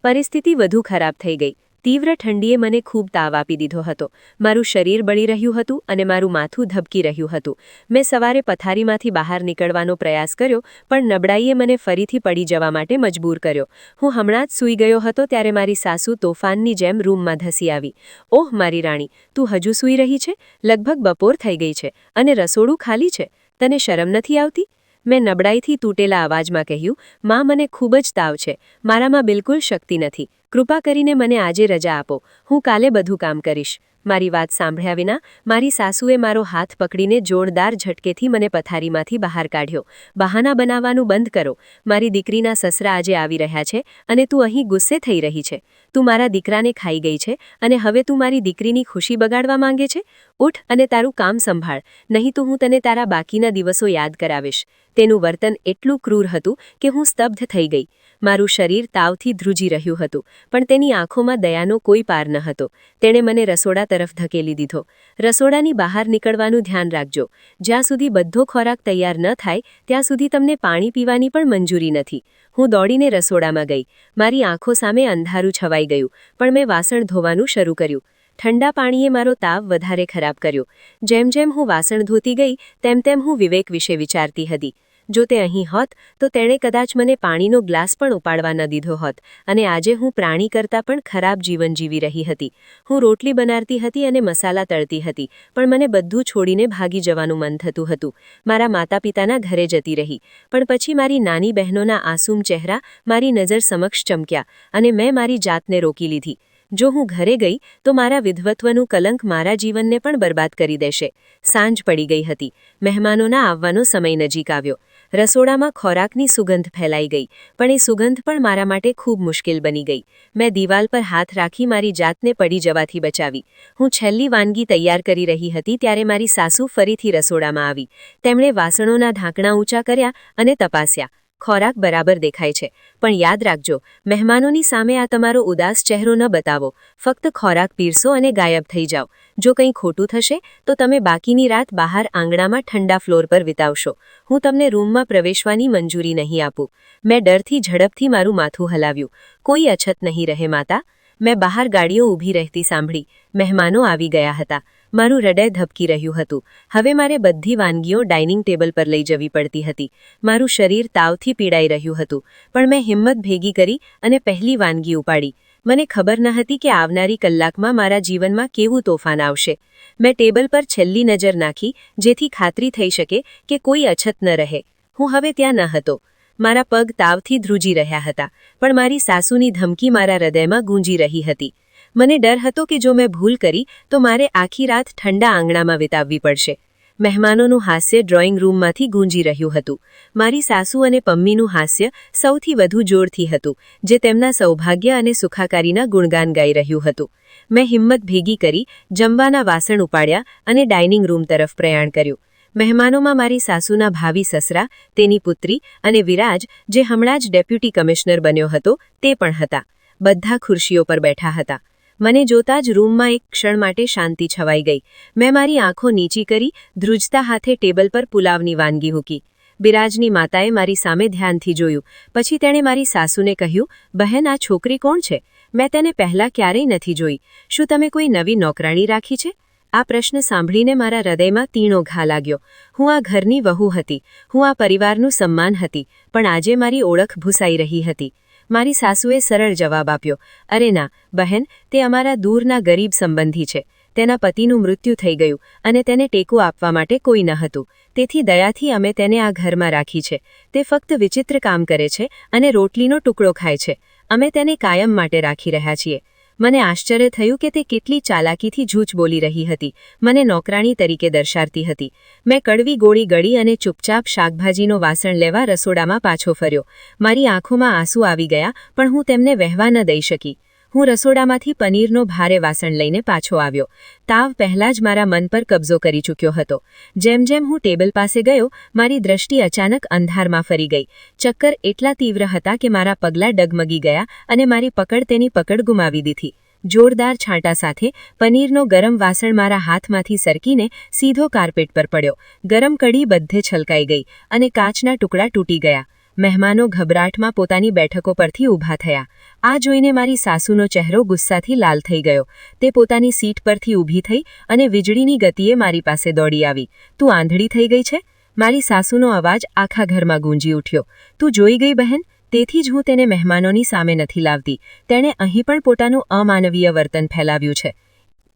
પરિસ્થિતિ વધુ ખરાબ થઈ ગઈ. તીવ્ર ઠંડીએ મને ખૂબ તાવ આપી દીધો હતો. મારું શરીર બળી રહ્યું હતું અને મારું માથું ધબકી રહ્યું હતું. મેં સવારે પથારીમાંથી બહાર નીકળવાનો પ્રયાસ કર્યો, પણ નબળાઈએ મને ફરીથી પડી જવા માટે મજબૂર કર્યો. હું હમણાં જ સૂઈ ગયો હતો ત્યારે મારી સાસુ તોફાનની જેમ રૂમમાં ધસી આવી. ઓહ મારી રાણી, તું હજુ સૂઈ રહી છે? લગભગ બપોર થઈ ગઈ છે અને રસોડું ખાલી છે. તને શરમ નથી આવતી? મેં નબળાઈથી તૂટેલા અવાજમાં કહ્યું, માં, મને ખૂબ જ તાવ છે. મારામાં બિલકુલ શક્તિ નથી. કૃપા કરીને મને આજે રજા આપો. હું કાલે બધું કામ કરીશ. મારી વાત સાંભળ્યા વિના મારી સાસુએ મારો હાથ પકડીને જોરદાર ઝટકેથી મને પથારીમાંથી બહાર કાઢ્યો. બહાના બનાવવાનું બંધ કરો. મારી દીકરીના સસરા આજે આવી રહ્યા છે અને તું અહીં ગુસ્સે થઈ રહી છે. તું મારા દીકરાને ખાઈ ગઈ છે અને હવે તું મારી દીકરીની ખુશી બગાડવા માંગે છે? ઉઠ અને તારું કામ સંભાળ, નહીં તો હું તને તારા બાકીના દિવસો યાદ કરાવીશ. તેનું વર્તન એટલું ક્રૂર હતું કે હું સ્તબ્ધ થઈ ગઈ. મારું શરીર તાવથી ધ્રુજી રહ્યું હતું, પણ તેની આંખોમાં દયાનો કોઈ પાર ન હતો. તેણે મને રસોડા તરફ ધકેલી દીધો. રસોડાની બહાર નીકળવાનું ધ્યાન રાખજો. જ્યાં સુધી બધો ખોરાક તૈયાર ન થાય ત્યાં સુધી તમને પાણી પીવાની પણ મંજૂરી નથી. હું દોડીને રસોડામાં ગઈ. મારી આંખો સામે અંધારું છવાઈ ગયું, પણ મેં વાસણ ધોવાનું શરૂ કર્યું. ઠંડા પાણીએ મારો તાવ વધારે ખરાબ કર્યો. જેમ જેમ હું વાસણ ધોતી ગઈ તેમ તેમ હું વિવેક વિશે વિચારતી હતી. જો તે અહીં હોત તો તેણે કદાચ મને પાણીનો ગ્લાસ પણ ઉપાડવા ન દીધો હોત, અને આજે હું પ્રાણી કરતાં પણ ખરાબ જીવન જીવી રહી હતી. હું રોટલી બનાવતી હતી અને મસાલા તળતી હતી, પણ મને બધું છોડીને ભાગી જવાનું મન થતું હતું. મારા માતા પિતાના ઘરે જતી રહી, પણ પછી મારી નાની બહેનોના આસુમ ચહેરા મારી નજર સમક્ષ ચમક્યા અને મેં મારી જાતને રોકી લીધી. જો હું ઘરે ગઈ તો મારા વિધવત્વનું કલંક મારા જીવનને પણ બરબાદ કરી દેશે. સાંજ પડી ગઈ હતી. મહેમાનોના આવવાનો સમય નજીક આવ્યો. રસોડામાં ખોરાકની સુગંધ ફેલાઈ ગઈ, પણ એ સુગંધ પણ મારા માટે ખૂબ મુશ્કેલ બની ગઈ. મેં દિવાલ પર હાથ રાખી મારી જાતને પડી જવાથી બચાવી. હું છેલ્લી વાનગી તૈયાર કરી રહી હતી ત્યારે મારી સાસુ ફરીથી રસોડામાં આવી. તેમણે વાસણોના ઢાંકણા ઊંચા કર્યા અને તપાસ્યા. ખોરાક બરાબર દેખાય છે, પણ યાદ રાખજો, મહેમાનોની સામે આ તમારો ઉદાસ ચહેરો ન બતાવો. ફક્ત ખોરાક પીરસો અને ગાયબ થઈ જાઓ. જો કંઈ ખોટું થશે તો તમે બાકીની રાત બહાર આંગણામાં ઠંડા ફ્લોર પર વિતાવશો. હું તમને રૂમમાં પ્રવેશવાની મંજૂરી નહીં આપું. મેં ડરથી ઝડપથી મારું માથું હલાવ્યું. કોઈ અછત નહીં રહે માતા. મેં બહાર ગાડીઓ ઊભી રહેતી સાંભળી. મહેમાનો આવી ગયા હતા. મારું હૃદય ધબકી રહ્યું હતું. હવે મારે બધી વાનગીઓ ડાઇનિંગ ટેબલ પર લઈ જવી પડતી હતી. મારું શરીર તાવથી પીડાઈ રહ્યું હતું, પણ મેં હિંમત ભેગી કરી અને પહેલી વાનગી ઉપાડી. મને ખબર ન હતી કે આવનારી કલાકમાં મારા જીવનમાં કેવું તોફાન આવશે. મેં ટેબલ પર છેલ્લી નજર નાખી, જેથી ખાતરી થઈ શકે કે કોઈ અછત ન રહે. હું હવે ત્યાં ન હતો. મારા પગ તાવથી ધ્રુજી રહ્યા હતા, પણ મારી સાસુની ધમકી મારા હૃદયમાં ગૂંજી રહી હતી. મને ડર હતો કે જો મેં ભૂલ કરી તો મારે આખી રાત ઠંડા આંગણામાં વિતાવવી પડશે. મહેમાનોનું હાસ્ય ડ્રોઈંગ રૂમમાંથી ગૂંજી રહ્યું હતું. મારી સાસુ અને પમ્મીનું હાસ્ય સૌથી વધુ જોરથી હતું, જે તેમના સૌભાગ્ય અને સુખાકારીના ગુણગાન ગાઈ રહ્યું હતું. મેં હિંમત ભેગી કરી, જમવાના વાસણ ઉપાડ્યા અને ડાઇનિંગ રૂમ તરફ પ્રયાણ કર્યું. મહેમાનોમાં મારી સાસુના ભાવિ સસરા, તેની પુત્રી અને વિરાજ, જે હમણાં જ ડેપ્યુટી કમિશનર બન્યો હતો, તે પણ હતા. બધા ખુરશીઓ પર બેઠા હતા. મને જોતા જ રૂમમાં એક ક્ષણ માટે શાંતિ છવાઈ ગઈ. મેં મારી આંખો નીચી કરી ધ્રુજતા હાથે ટેબલ પર પુલાવની વાનગી મૂકી. બિરાજની માતાએ મારી સામે ધ્યાનથી જોયું. પછી તેણે મારી સાસુને કહ્યું, બહેન, આ છોકરી કોણ છે? મેં તેને પહેલાં ક્યારેય નથી જોઈ. શું તમે કોઈ નવી નોકરાણી રાખી છે? આ પ્રશ્ન સાંભળીને મારા હૃદયમાં તીણો ઘા લાગ્યો. હું આ ઘરની વહુ હતી. હું આ પરિવારનું સન્માન હતી, પણ આજે મારી ઓળખ ભૂસાઈ રહી હતી. મારી સાસુએ સરળ જવાબ આપ્યો, અરે ના, બહેન, તે અમારા દૂરના ગરીબ સંબંધી છે. તેના પતિનું મૃત્યુ થઈ ગયું અને તેને ટેકો આપવા માટે કોઈ ન હતું. તેથી દયાથી અમે તેને આ ઘરમાં રાખી છે. તે ફક્ત વિચિત્ર કામ કરે છે અને રોટલીનો ટુકડો ખાય છે. અમે તેને કાયમ માટે રાખી રહ્યા છીએ. મને આશ્ચર્ય થયું કે તે કેટલી ચાલાકીથી જૂઠ બોલી રહી હતી. મને નોકરાણી તરીકે દર્શાવતી હતી. મેં કડવી ગોળી ગળી અને ચૂપચાપ શાકભાજીનો વાસણ લેવા રસોડામાં પાછો ફર્યો. મારી આંખોમાં આંસુ આવી ગયા, પણ હું તેમને વહેવા ન દઈ શકી. હું રસોડામાંથી પનીરનો ભારે વાસણ લઈને પાછો આવ્યો. તાવ પહેલાં જ મારા મન પર કબજો કરી ચૂક્યો હતો. જેમ જેમ હું ટેબલ પાસે ગયો, મારી દ્રષ્ટિ અચાનક અંધારમાં ફરી ગઈ. ચક્કર એટલા તીવ્ર હતા કે મારા પગલાં ડગમગી ગયા અને મારી પકડ તેની પકડ ગુમાવી દીધી. જોરદાર છાંટા સાથે પનીરનો ગરમ વાસણ મારા હાથમાંથી સરકીને સીધો કાર્પેટ પર પડ્યો. ગરમ કઢી બધે છલકાઈ ગઈ અને કાચના ટુકડા તૂટી ગયા. મહેમાનો ગભરાટમાં પોતાની બેઠકો પરથી ઊભા થયા. આ જોઈને મારી સાસુનો ચહેરો ગુસ્સાથી લાલ થઈ ગયો. તે પોતાની સીટ પરથી ઊભી થઈ અને વીજળીની ગતિએ મારી પાસે દોડી આવી. તું આંધળી થઈ ગઈ છે? મારી સાસુનો અવાજ આખા ઘરમાં ગૂંજી ઉઠ્યો. તું જોઈ ગઈ બહેન? તેથી જ હું તેને મહેમાનોની સામે નથી લાવતી. તેણે અહીં પણ પોતાનું અમાનવીય વર્તન ફેલાવ્યું છે.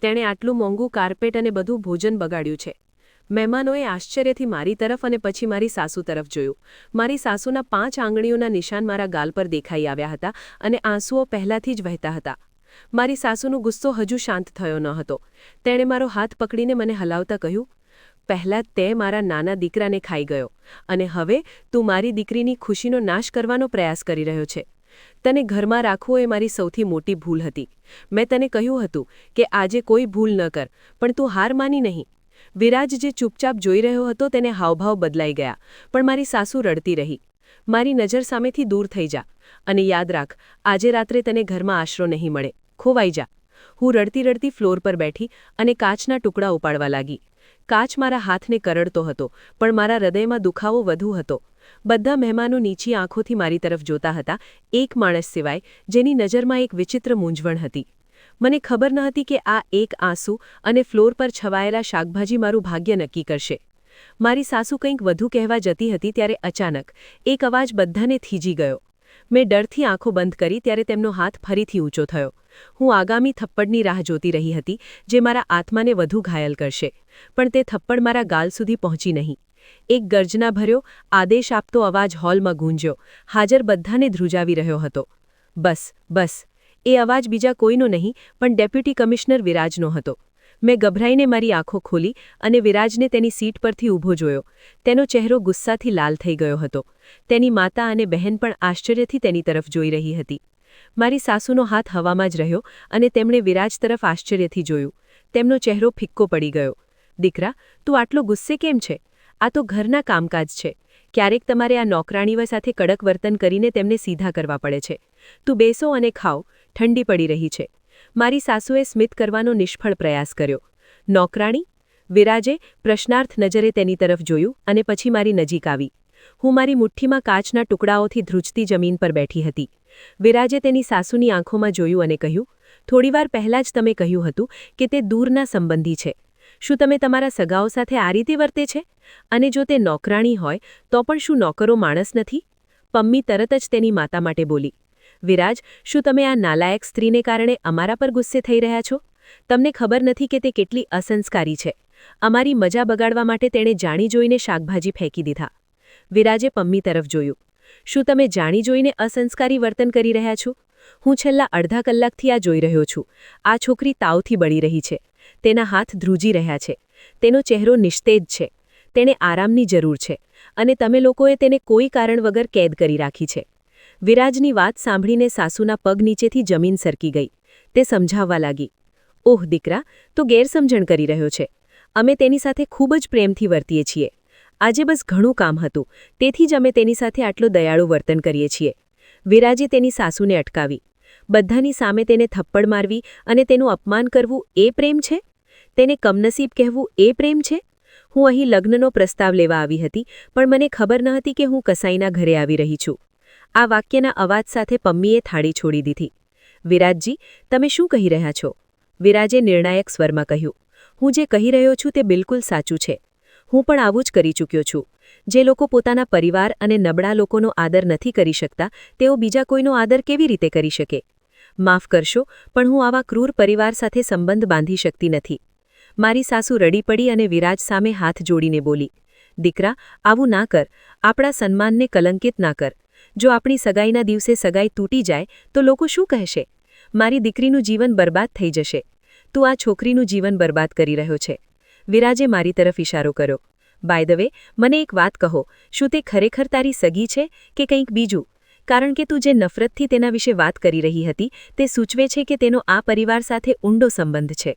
તેણે આટલું મોંઘું કાર્પેટ અને બધું ભોજન બગાડ્યું છે. મહેમાનોએ આશ્ચર્યથી મારી તરફ અને પછી મારી સાસુ તરફ જોયું. મારી સાસુના 5 આંગળીઓના નિશાન મારા ગાલ પર દેખાઈ આવ્યા હતા અને આંસુઓ પહેલાથી જ વહેતા હતા. મારી સાસુનો ગુસ્સો હજુ શાંત થયો ન હતો. તેણે મારો હાથ પકડીને મને હલાવતા કહ્યું, પહેલાં તે મારા નાના દીકરાને ખાઈ ગયો અને હવે તું મારી દીકરીની ખુશીનો નાશ કરવાનો પ્રયાસ કરી રહ્યો છે. તને ઘરમાં રાખવો એ મારી સૌથી મોટી ભૂલ હતી. મેં તને કહ્યું હતું કે આજે કોઈ ભૂલ ન કર, પણ તું હાર માની નહીં. વિરાજ, જે ચૂપચાપ જોઈ રહ્યો હતો, તેને હાવભાવ બદલાઈ ગયા, પણ મારી સાસુ રડતી રહી. મારી નજર સામેથી દૂર થઈ જા અને યાદ રાખ, આજે રાત્રે તને ઘરમાં આશરો નહીં મળે. ખોવાઈ જા. હું રડતી રડતી ફ્લોર પર બેઠી અને કાચના ટુકડા ઉપાડવા લાગી. કાચ મારા હાથને કરડતો હતો, પણ મારા હૃદયમાં દુખાવો વધુ હતો. બધા મહેમાનો નીચી આંખોથી મારી તરફ જોતા હતા, એક માણસ સિવાય, જેની નજરમાં એક વિચિત્ર મૂંઝવણ હતી. મને ખબર ન હતી કે આ એક આંસુ અને ફ્લોર પર છવાયેલા શાકભાજી મારું ભાગ્ય નક્કી કરશે. મારી સાસુ કંઈક વધુ કહેવા જતી હતી ત્યારે અચાનક એક અવાજ બધાને થીજી ગયો. મેં ડરથી આંખો બંધ કરી ત્યારે તેમનો હાથ ફરીથી ઊંચો થયો. હું આગામી થપ્પડની રાહ જોતી રહી હતી, જે મારા આત્માને વધુ ઘાયલ કરશે, પણ તે થપ્પડ મારા ગાલ સુધી પહોંચી નહીં. એક ગર્જના ભર્યો, આદેશ આપતો અવાજ હોલમાં ગૂંજ્યો. હાજર બધાને ધ્રુજાવી રહ્યો હતો. બસ, બસ. એ અવાજ બીજા કોઈનો નહીં, પણ ડેપ્યુટી કમિશનર વિરાજનો હતો. મેં ગભરાઈને મારી આંખો ખોલી અને વિરાજને તેની સીટ પરથી ઊભો જોયો. તેનો ચહેરો ગુસ્સાથી લાલ થઈ ગયો હતો. તેની માતા અને બહેન પણ આશ્ચર્યથી તેની તરફ જોઈ રહી હતી. મારી સાસુનો હાથ હવામાં જ રહ્યો અને તેમણે વિરાજ તરફ આશ્ચર્યથી જોયું. તેમનો ચહેરો ફિક્કો પડી ગયો. દીકરા, તું આટલો ગુસ્સે કેમ છે? આ તો ઘરના કામકાજ છે. ક્યારેક તમારે આ નોકરાણીઓ સાથે કડક વર્તન કરીને તેમને સીધા કરવા પડે છે. તું બેસો અને ખાઓ, ઠંડી પડી રહી છે. મારી સાસુએ સ્મિત કરવાનો નિષ્ફળ પ્રયાસ કર્યો. નોકરાણી? વિરાજે પ્રશ્નાર્થ નજરે તેની તરફ જોયું અને પછી મારી નજીક આવી. હું મારી મુઠ્ઠીમાં કાચના ટુકડાઓથી ધ્રુજતી જમીન પર બેઠી હતી. વિરાજે તેની સાસુની આંખોમાં જોયું અને કહ્યું, થોડીવાર પહેલાં જ તમે કહ્યું હતું કે તે દૂરના સંબંધી છે. શું તમે તમારા સગાઓ સાથે આ રીતે વર્તે છે? અને જો તે નોકરાણી હોય તો પણ શું નોકરો માણસ નથી? પમ્મી તરત જ તેની માતા માટે બોલી. વિરાજ, શું તમે આ નાલાયક સ્ત્રીને કારણે અમારા પર ગુસ્સે થઈ રહ્યા છો? તમને ખબર નથી કે તે કેટલી અસંસ્કારી છે. અમારી મજા બગાડવા માટે તેણે જાણી જોઈને શાકભાજી ફેંકી દીધા. વિરાજે પમ્મી તરફ જોયું. શું તમે જાણી જોઈને અસંસ્કારી વર્તન કરી રહ્યા છો? હું છેલ્લા અડધા કલાકથી આ જોઈ રહ્યો છું. આ છોકરી તાવથી બળી રહી છે. તેના હાથ ધ્રુજી રહ્યા છે. તેનો ચહેરો નિસ્તેજ છે. તેણે આરામની જરૂર છે. અને તમે લોકોએ તેને કોઈ કારણ વગર કેદ કરી રાખી છે. વિરાજની વાત સાંભળીને સાસુના પગ નીચેથી જમીન સરકી ગઈ. તે સમજાવવા લાગી. ઓહ દીકરા, તો ગેરસમજણ કરી રહ્યો છે. અમે તેની સાથે ખૂબ જ પ્રેમથી વર્તીએ છીએ. આજે બસ ઘણું કામ હતું, તેથી જ અમે તેની સાથે આટલું દયાળુ વર્તન કરીએ છીએ. વિરાજે તેની સાસુને અટકાવી. બધાની સામે તેને થપ્પડ મારવી અને તેનું અપમાન કરવું એ પ્રેમ છે? તેને કમનસીબ કહેવું એ પ્રેમ છે? હું અહીં લગ્નનો પ્રસ્તાવ લેવા આવી હતી, પણ મને ખબર ન હતી કે હું કસાઈના ઘરે આવી રહી છું. આ વાક્યના અવાજ સાથે પમ્મીએ થાળી છોડી દીધી. વિરાજજી, તમે શું કહી રહ્યા છો? વિરાજે નિર્ણાયક સ્વરમાં કહ્યું. હું જે કહી રહ્યો છું તે બિલકુલ સાચું છે. હું પણ આવું જ કરી ચૂક્યો છું. જે લોકો પોતાના પરિવાર અને નબળા લોકોનો આદર નથી કરી શકતા, તેઓ બીજા કોઈનો આદર કેવી રીતે કરી શકે? માફ કરશો, પણ હું આવા ક્રૂર પરિવાર સાથે સંબંધ બાંધી શકતી નથી. મારી સાસુ રડી પડી અને વિરાજ સામે હાથ જોડીને બોલી. દીકરા, આવું ના કર. આપણા સન્માનને કલંકિત ના કર. જો આપણી સગાઈના દિવસે સગાઈ તૂટી જાય તો લોકો શું કહેશે? મારી દીકરીનું જીવન બરબાદ થઈ જશે. તું આ છોકરીનું જીવન બરબાદ કરી રહ્યો છે. વિરાજે મારી તરફ ઇશારો કર્યો. બાય ધ વે, મને એક વાત કહો, શું તે ખરેખર તારી સગી છે કે કંઈક બીજું? કારણ કે તું જે નફરતથી તેના વિશે વાત કરી રહી હતી તે સૂચવે છે કે તેનો આ પરિવાર સાથે ઊંડો સંબંધ છે.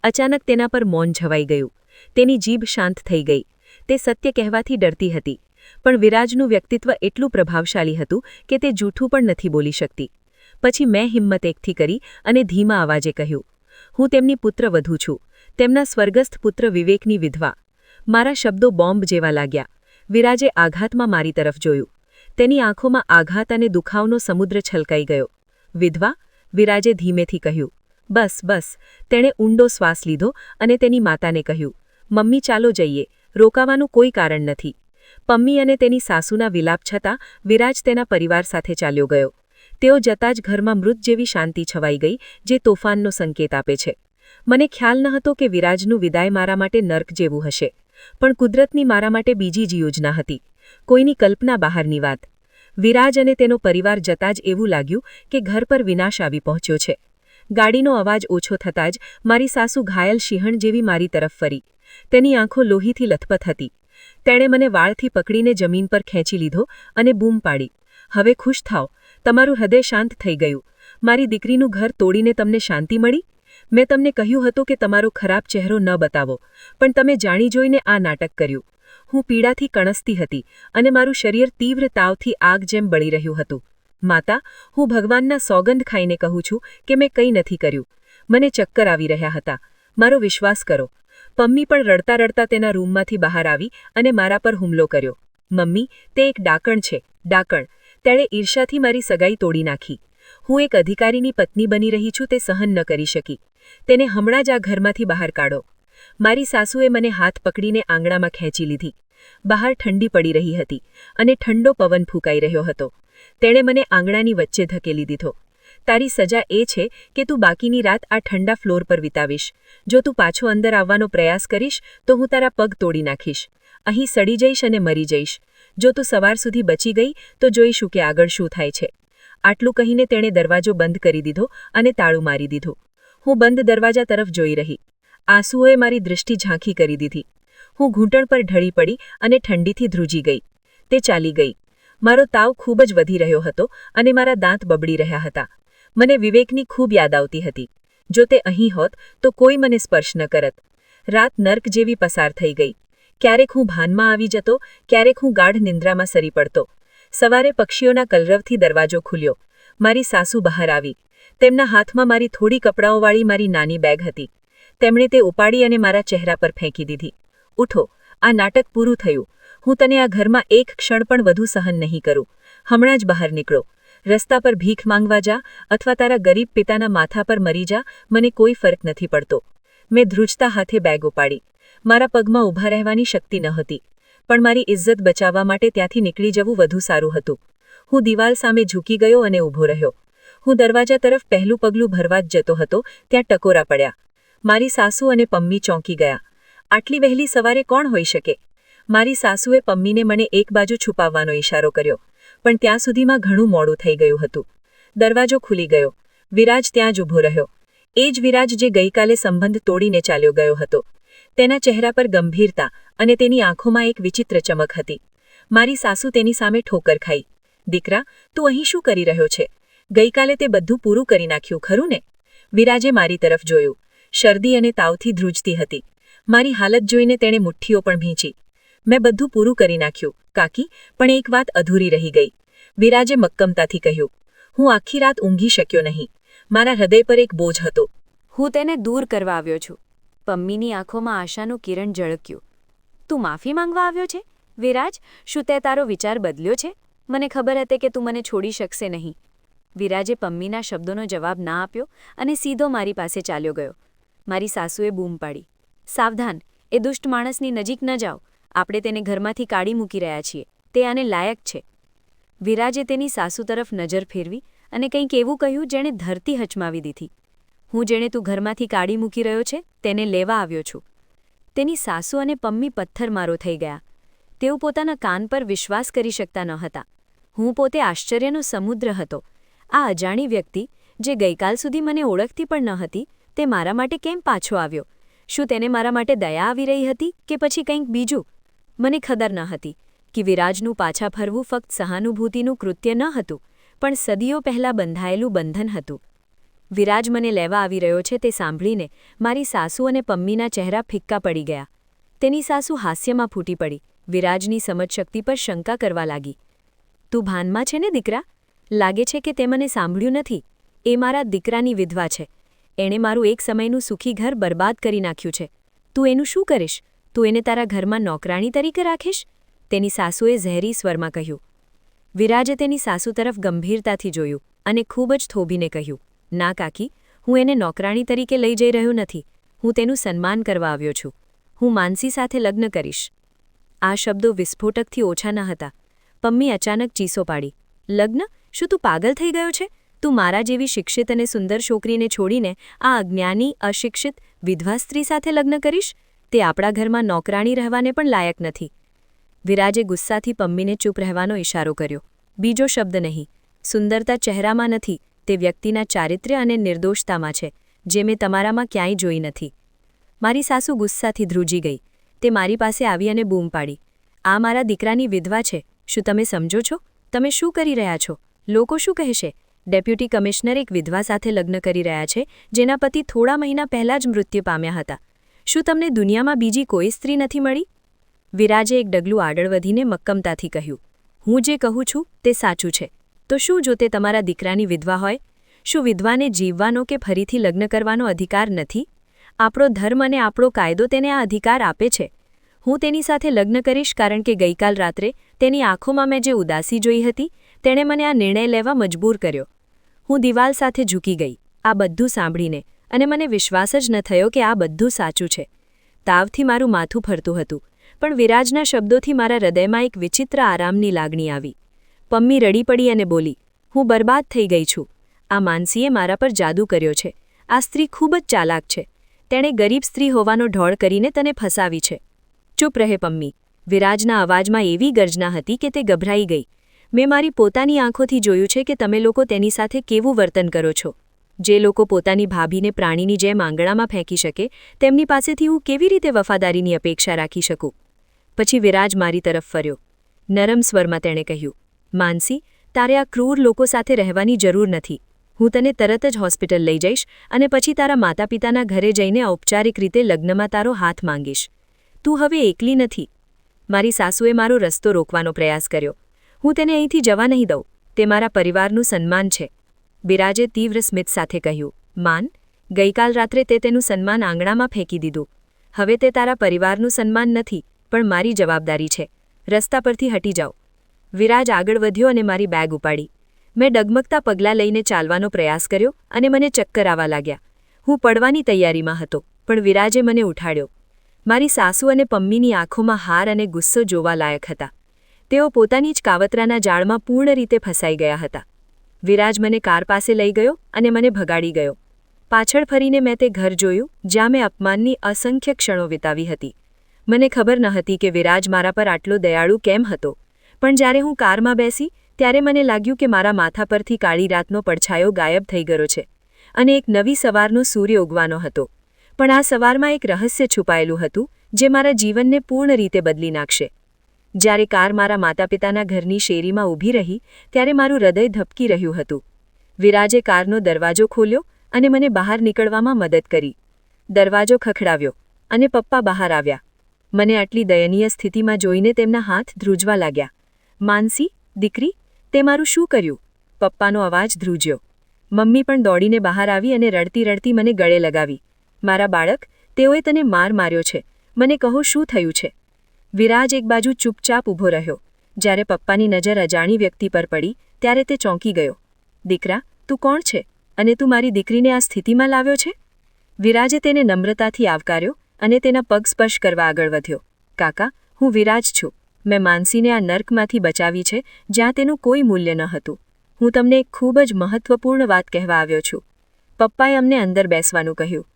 અચાનક તેના પર મૌન છવાઈ ગયું. તેની જીભ શાંત થઈ ગઈ. તે સત્ય કહેવાથી ડરતી હતી. પણ વિરાજનું વ્યક્તિત્વ એટલું પ્રભાવશાળી હતું કે તે જૂઠું પણ નથી બોલી શકતી. પછી મેં હિંમત એકઠી કરી અને ધીમા અવાજે કહ્યું, હું તેમની પુત્રવધુ છું. તેમના સ્વર્ગસ્થ પુત્ર વિવેકની વિધવા. મારા શબ્દો બોમ્બ જેવા લાગ્યા. વિરાજે આઘાતમાં મારી તરફ જોયું. તેની આંખોમાં આઘાત અને દુખાવનો સમુદ્ર છલકાઈ ગયો. વિધવા? વિરાજે ધીમેથી કહ્યું. બસ બસ. તેણે ઊંડો શ્વાસ લીધો અને તેની માતાને કહ્યું, મમ્મી ચાલો જઈએ, રોકાવાનું કોઈ કારણ નથી. પમ્મી અને તેની સાસુના વિલાપ છતાં વિરાજ તેના પરિવાર સાથે ચાલ્યો ગયો. તેઓ જતાં જ ઘરમાં મૃત જેવી શાંતિ છવાઈ ગઈ, જે તોફાનનો સંકેત આપે છે. મને ખ્યાલ ન હતો કે વિરાજનું વિદાય મારા માટે નર્ક જેવું હશે, પણ કુદરતની મારા માટે બીજી જ યોજના હતી. કોઈની કલ્પના બહારની વાત. વિરાજ અને તેનો પરિવાર જતાં જ એવું લાગ્યું કે ઘર પર વિનાશ આવી પહોંચ્યો છે. ગાડીનો અવાજ ઓછો થતાં જ મારી સાસુ ઘાયલ સિંહણ જેવી મારી તરફ ફરી. તેની આંખો લોહીથી લથપથ હતી. તેણે મને વાળથી પકડીને જમીન પર ખેંચી લીધો અને બૂમ પાડી. હવે ખુશ થાઓ, તમારું હૃદય શાંત થઈ ગયું. મારી દીકરીનું ઘર તોડીને તમને શાંતિ મળી? મેં તમને કહ્યું હતું કે તમારો ખરાબ ચહેરો ન બતાવો, પણ તમે જાણી જોઈને આ નાટક કર્યું. હું પીડાથી કણસતી હતી અને મારું શરીર તીવ્ર તાવથી આગ જેમ બળી રહ્યું હતું. માતા, હું ભગવાનના સોગંદ ખાઈને કહું છું કે મેં કંઈ નથી કર્યું. મને ચક્કર આવી રહ્યા હતા. મારો વિશ્વાસ કરો. પમ્મી પણ રડતા રડતા તેના રૂમમાંથી બહાર આવી અને મારા પર હુમલો કર્યો. મમ્મી, તે એક ડાકણ છે, ડાકણ. તેણે ઈર્ષાથી મારી સગાઈ તોડી નાખી. હું એક અધિકારીની પત્ની બની રહી છું તે સહન ન કરી શકી. તેને હમણાં જ આ ઘરમાંથી બહાર કાઢો. મારી સાસુએ મને હાથ પકડીને આંગણામાં ખેંચી લીધી. બહાર ઠંડી પડી રહી હતી અને ઠંડો પવન ફૂંકાઈ રહ્યો હતો. તેણે મને આંગણાની વચ્ચે ધકેલી દીધો. તારી સજા એ છે કે તું બાકીની રાત આ ઠંડા ફ્લોર પર વિતાવીશ. જો તું પાછો અંદર આવવાનો પ્રયાસ કરીશ તો હું તારા પગ તોડી નાખીશ. અહીં સડી જઈશ અને મરી જઈશ. જો તું સવાર સુધી બચી ગઈ તો જોઈશું કે આગળ શું થાય છે. આટલું કહીને તેણે દરવાજો બંધ કરી દીધો અને તાળું મારી દીધું. હું બંધ દરવાજા તરફ જોઈ રહી. આંસુઓએ મારી દૃષ્ટિ ઝાંખી કરી દીધી. હું ઘૂંટણ પર ઢળી પડી અને ઠંડીથી ધ્રુજી ગઈ. તે ચાલી ગઈ. મારો તાવ ખૂબ જ વધી રહ્યો હતો અને મારા દાંત બબડી રહ્યા હતા. મને વિવેકની ખૂબ યાદ આવતી હતી. જો તે અહીં હોત તો કોઈ મને સ્પર્શ ન કરત. રાત નર્ક જેવી પસાર થઈ ગઈ. ક્યારેક હું ભાનમાં આવી જતો, ક્યારેક હું ગાઢ નિંદ્રામાં સરી પડતો. સવારે પક્ષીઓના કલરવથી દરવાજો ખુલ્યો. મારી સાસુ બહાર આવી. તેમના હાથમાં મારી થોડી કપડાઓવાળી મારી નાની બેગ હતી. તેમણે તે ઉપાડી અને મારા ચહેરા પર ફેંકી દીધી. ઉઠો, આ નાટક પૂરું થયું. હું તને આ ઘરમાં એક ક્ષણ પણ વધુ સહન નહીં કરું. હમણાં જ બહાર નીકળો. રસ્તા પર ભીખ માંગવા જા અથવા તારા ગરીબ પિતાના માથા પર મરી જા, મને કોઈ ફરક નથી પડતો. મેં ધ્રુજતા હાથે બેગ ઉપાડી. મારા પગમાં ઊભા રહેવાની શક્તિ નહોતી, પણ મારી ઇજ્જત બચાવવા માટે ત્યાંથી નીકળી જવું વધુ સારું હતું. હું દિવાલ સામે ઝૂકી ગયો અને ઊભો રહ્યો. હું દરવાજા તરફ પહેલું પગલું ભરવા જ જતો હતો, ત્યાં ટકોરા પડ્યા. મારી સાસુ અને પમ્મી ચોંકી ગયા. આટલી વહેલી સવારે કોણ હોઈ શકે? મારી સાસુએ પમ્મીને મને એક બાજુ છુપાવવાનો ઇશારો કર્યો, પણ ત્યાં સુધીમાં ઘણું મોડું થઈ ગયું હતું. દરવાજો ખુલી ગયો. વિરાજ ત્યાં જ ઊભો રહ્યો. એ જ વિરાજ જે ગઈકાલે સંબંધ તોડીને ચાલ્યો ગયો હતો. તેના ચહેરા પર ગંભીરતા અને તેની આંખોમાં એક વિચિત્ર ચમક હતી. મારી સાસુ તેની સામે ઠોકર ખાઈ. દીકરા, તું અહીં શું કરી રહ્યો છે? ગઈકાલે તે બધું પૂરું કરી નાખ્યું, ખરું ને? વિરાજે મારી તરફ જોયું. શરદી અને તાવથી ધ્રુજતી હતી. મારી હાલત જોઈને તેણે મુઠ્ઠીઓ પણ ભીંચી. મેં બધું પૂરું કરી નાખ્યું, કાકી, પણ એક વાત અધૂરી રહી ગઈ. વિરાજે મક્કમતાથી કહ્યું. હું આખી રાત ઊંઘી શક્યો નહીં. મારા હૃદય પર એક બોજ હતો. હું તેને દૂર કરવા આવ્યો છું. પમ્મીની આંખોમાં આશાનું કિરણ ઝળક્યું. તું માફી માંગવા આવ્યો છે? વિરાજ, શું તે તારો વિચાર બદલ્યો છે? મને ખબર હતી કે તું મને છોડી શકશે નહીં. વિરાજે પમ્મીના શબ્દોનો જવાબ ના આપ્યો અને સીધો મારી પાસે ચાલ્યો ગયો. મારી સાસુએ બૂમ પાડી. સાવધાન, એ દુષ્ટ માણસની નજીક ન જાઓ. આપણે તેને ઘરમાંથી કાઢી મૂકી રહ્યા છીએ. તે આને લાયક છે. વિરાજે તેની સાસુ તરફ નજર ફેરવી અને કંઈક એવું કહ્યું જેણે ધરતી હચમાવી દીધી. હું જેણે તું ઘરમાંથી કાઢી મૂકી રહ્યો છે તેને લેવા આવ્યો છું. તેની સાસુ અને પમ્મી પથ્થરમારો થઈ ગયા. તેઓ પોતાના કાન પર વિશ્વાસ કરી શકતા ન હતા. હું પોતે આશ્ચર્યનો સમુદ્ર હતો. આ અજાણી વ્યક્તિ, જે ગઈકાલ સુધી મને ઓળખતી પણ ન હતી, તે મારા માટે કેમ પાછો આવ્યો? શું તેને મારા માટે દયા આવી રહી હતી કે પછી કંઈક બીજું? મને ખબર ન હતી કે વિરાજનું પાછા ફરવું ફક્ત સહાનુભૂતિનું કૃત્ય ન હતું, પણ સદીઓ પહેલાં બંધાયેલું બંધન હતું. વિરાજ મને લેવા આવી રહ્યો છે તે સાંભળીને મારી સાસુ અને પમ્મીના ચહેરા ફિક્કા પડી ગયા. તેની સાસુ હાસ્યમાં ફૂટી પડી. વિરાજની સમજશક્તિ પર શંકા કરવા લાગી. તું ભાનમાં છે ને દીકરા? લાગે છે કે તે મને સાંભળ્યું નથી. એ મારા દીકરાની વિધવા છે. એણે મારું એક સમયનું સુખી ઘર બરબાદ કરી નાખ્યું છે. તું એનું શું કરીશ? તું એને તારા ઘરમાં નોકરાણી તરીકે રાખીશ? તેની સાસુએ ઝેરી સ્વરમાં કહ્યું. વિરાજે તેની સાસુ તરફ ગંભીરતાથી જોયું અને ખૂબ જ થોભીને કહ્યું. ના કાકી, હું એને નોકરાણી તરીકે લઈ જઈ રહ્યો નથી. હું તેનું સન્માન કરવા આવ્યો છું. હું માનસી સાથે લગ્ન કરીશ. આ શબ્દો વિસ્ફોટકથી ઓછા ન હતા. પમ્મી અચાનક ચીસો પાડી. લગ્ન? શું તું પાગલ થઈ ગયો છે? તું મારા જેવી શિક્ષિત અને સુંદર છોકરીને છોડીને આ અજ્ઞાની, અશિક્ષિત, વિધવા સ્ત્રી સાથે લગ્ન કરીશ? તે આપણા ઘરમાં નોકરાણી રહેવાને પણ લાયક નથી. વિરાજે ગુસ્સાથી પમ્મીને ચૂપ રહેવાનો ઇશારો કર્યો. બીજો શબ્દ નહીં. સુંદરતા ચહેરામાં નથી, તે વ્યક્તિના ચારિત્ર્ય અને નિર્દોષતામાં છે, જે મેં તમારામાં ક્યાંય જોઈ નથી. મારી સાસુ ગુસ્સાથી ધ્રુજી ગઈ. તે મારી પાસે આવી અને બૂમ પાડી. આ મારા દીકરાની વિધવા છે. શું તમે સમજો છો? તમે શું કરી રહ્યા છો? લોકો શું કહેશે? ડેપ્યુટી કમિશનર એક વિધવા સાથે લગ્ન કરી રહ્યા છે, જેના પતિ થોડા મહિના પહેલાં જ મૃત્યુ પામ્યા હતા. શું તમને દુનિયામાં બીજી કોઈ સ્ત્રી નથી મળી? વિરાજે એક ડગલું આગળ વધીને મક્કમતાથી કહ્યું. હું જે કહું છું તે સાચું છે. તો શું જો તે તમારા દીકરાની વિધવા હોય? શું વિધવાને જીવવાનો કે ફરીથી લગ્ન કરવાનો અધિકાર નથી? આપણો ધર્મ અને આપણો કાયદો તેને આ અધિકાર આપે છે. હું તેની સાથે લગ્ન કરીશ કારણ કે ગઈકાલ રાત્રે તેની આંખોમાં મેં જે ઉદાસી જોઈ હતી, તેણે મને આ નિર્ણય લેવા મજબૂર કર્યો. હું દિવાલ સાથે ઝૂકી ગઈ આ બધું સાંભળીને, અને મને વિશ્વાસ જ ન થયો કે આ બધું સાચું છે. તાવથી મારું માથું ફરતું હતું, પણ વિરાજના શબ્દોથી મારા હૃદયમાં એક વિચિત્ર આરામની લાગણી આવી. પમ્મી રડી પડી અને બોલી. હું બરબાદ થઈ ગઈ છું. આ માનસીએ મારા પર જાદુ કર્યો છે. આ સ્ત્રી ખૂબ જ ચાલાક છે. તેણે ગરીબ સ્ત્રી હોવાનો ઢોળ કરીને તને ફસાવી છે. ચૂપ રહે પમ્મી. વિરાજના અવાજમાં એવી ગર્જના હતી કે તે ગભરાઈ ગઈ. મેં મારી પોતાની આંખોથી જોયું છે કે તમે લોકો તેની સાથે કેવું વર્તન કરો છો. જે લોકો પોતાની ભાભીને પ્રાણીની જેમ આંગણામાં ફેંકી શકે, તેમની પાસેથી હું કેવી રીતે વફાદારીની અપેક્ષા રાખી શકું? પછી વિરાજ મારી તરફ ફર્યો. નરમ સ્વરમાં તેણે કહ્યું. માનસી, તારે આ ક્રૂર લોકો સાથે રહેવાની જરૂર નથી. હું તને તરત જ હોસ્પિટલ લઈ જઈશ અને પછી તારા માતા પિતાના ઘરે જઈને ઔપચારિક રીતે લગ્નમાં તારો હાથ માંગીશ. તું હવે એકલી નથી. મારી સાસુએ મારો રસ્તો રોકવાનો પ્રયાસ કર્યો. હું તેને અહીંથી જવા નહીં દઉં. તે મારા પરિવારનું સન્માન છે. વિરાજે તીવ્ર સ્મિત સાથે કહ્યું, માન, ગઈકાલ રાત્રે તે તેનું સન્માન આંગણામાં ફેંકી દીધું. હવે તે તારા પરિવારનું સન્માન નથી, પણ મારી જવાબદારી છે. રસ્તા પરથી હટી જાઓ. વિરાજ આગળ વધ્યો અને મારી બેગ ઉપાડી. મેં ડગમગતા પગલાં લઈને ચાલવાનો પ્રયાસ કર્યો અને મને ચક્કર આવવા લાગ્યા. હું પડવાની તૈયારીમાં હતો, પણ વિરાજે મને ઉઠાડ્યો. મારી સાસુ અને પમ્મીની આંખોમાં હાર અને ગુસ્સો જોવા લાયક હતા. તેઓ પોતાની જ કાવતરાના જાળમાં પૂર્ણ રીતે ફસાઈ ગયા હતા. વિરાજ મને કાર પાસે લઈ ગયો અને મને ભગાડી ગયો. પાછળ ફરીને મેં તે ઘર જોયું જ્યાં મેં અપમાનની અસંખ્ય ક્ષણો વિતાવી હતી. મને ખબર ન હતી કે વિરાજ મારા પર આટલો દયાળુ કેમ હતો, પણ જ્યારે હું કારમાં બેસી ત્યારે મને લાગ્યું કે મારા માથા પરથી કાળી રાતનો પડછાયો ગાયબ થઈ ગયો છે અને એક નવી સવારનો સૂર્ય ઉગવાનો હતો. પણ આ સવારમાં એક રહસ્ય છુપાયેલું હતું જે મારા જીવનને પૂર્ણ રીતે બદલી નાખશે. જ્યારે કાર મારા માતાપિતાના ઘરની શેરીમાં ઊભી રહી ત્યારે મારું હૃદય ધબકી રહ્યું હતું. વિરાજે કારનો દરવાજો ખોલ્યો અને મને બહાર નીકળવામાં મદદ કરી. દરવાજો ખખડાવ્યો અને પપ્પા બહાર આવ્યા. મને આટલી દયનીય સ્થિતિમાં જોઈને તેમના હાથ ધ્રુજવા લાગ્યા. માનસી, દીકરી, તે મારું શું કર્યું? પપ્પાનો અવાજ ધ્રુજ્યો. મમ્મી પણ દોડીને બહાર આવી અને રડતી રડતી મને ગળે લગાવી. મારા બાળક, તેઓએ તને માર માર્યો છે. મને કહો, શું થયું છે? વિરાજ એક બાજુ ચૂપચાપ ઊભો રહ્યો. જ્યારે પપ્પાની નજર અજાણી વ્યક્તિ પર પડી ત્યારે તે ચોંકી ગયો. દીકરા, તું કોણ છે અને તું મારી દીકરીને આ સ્થિતિમાં લાવ્યો છે? વિરાજે તેને નમ્રતાથી આવકાર્યો અને તેના પગ સ્પર્શ કરવા આગળ વધ્યો. કાકા, હું વિરાજ છું. મેં માનસીને આ નર્કમાંથી બચાવી છે જ્યાં તેનું કોઈ મૂલ્ય ન હતું. હું તમને એક ખૂબ જ મહત્વપૂર્ણ વાત કહેવા આવ્યો છું. પપ્પાએ અમને અંદર બેસવાનું કહ્યું.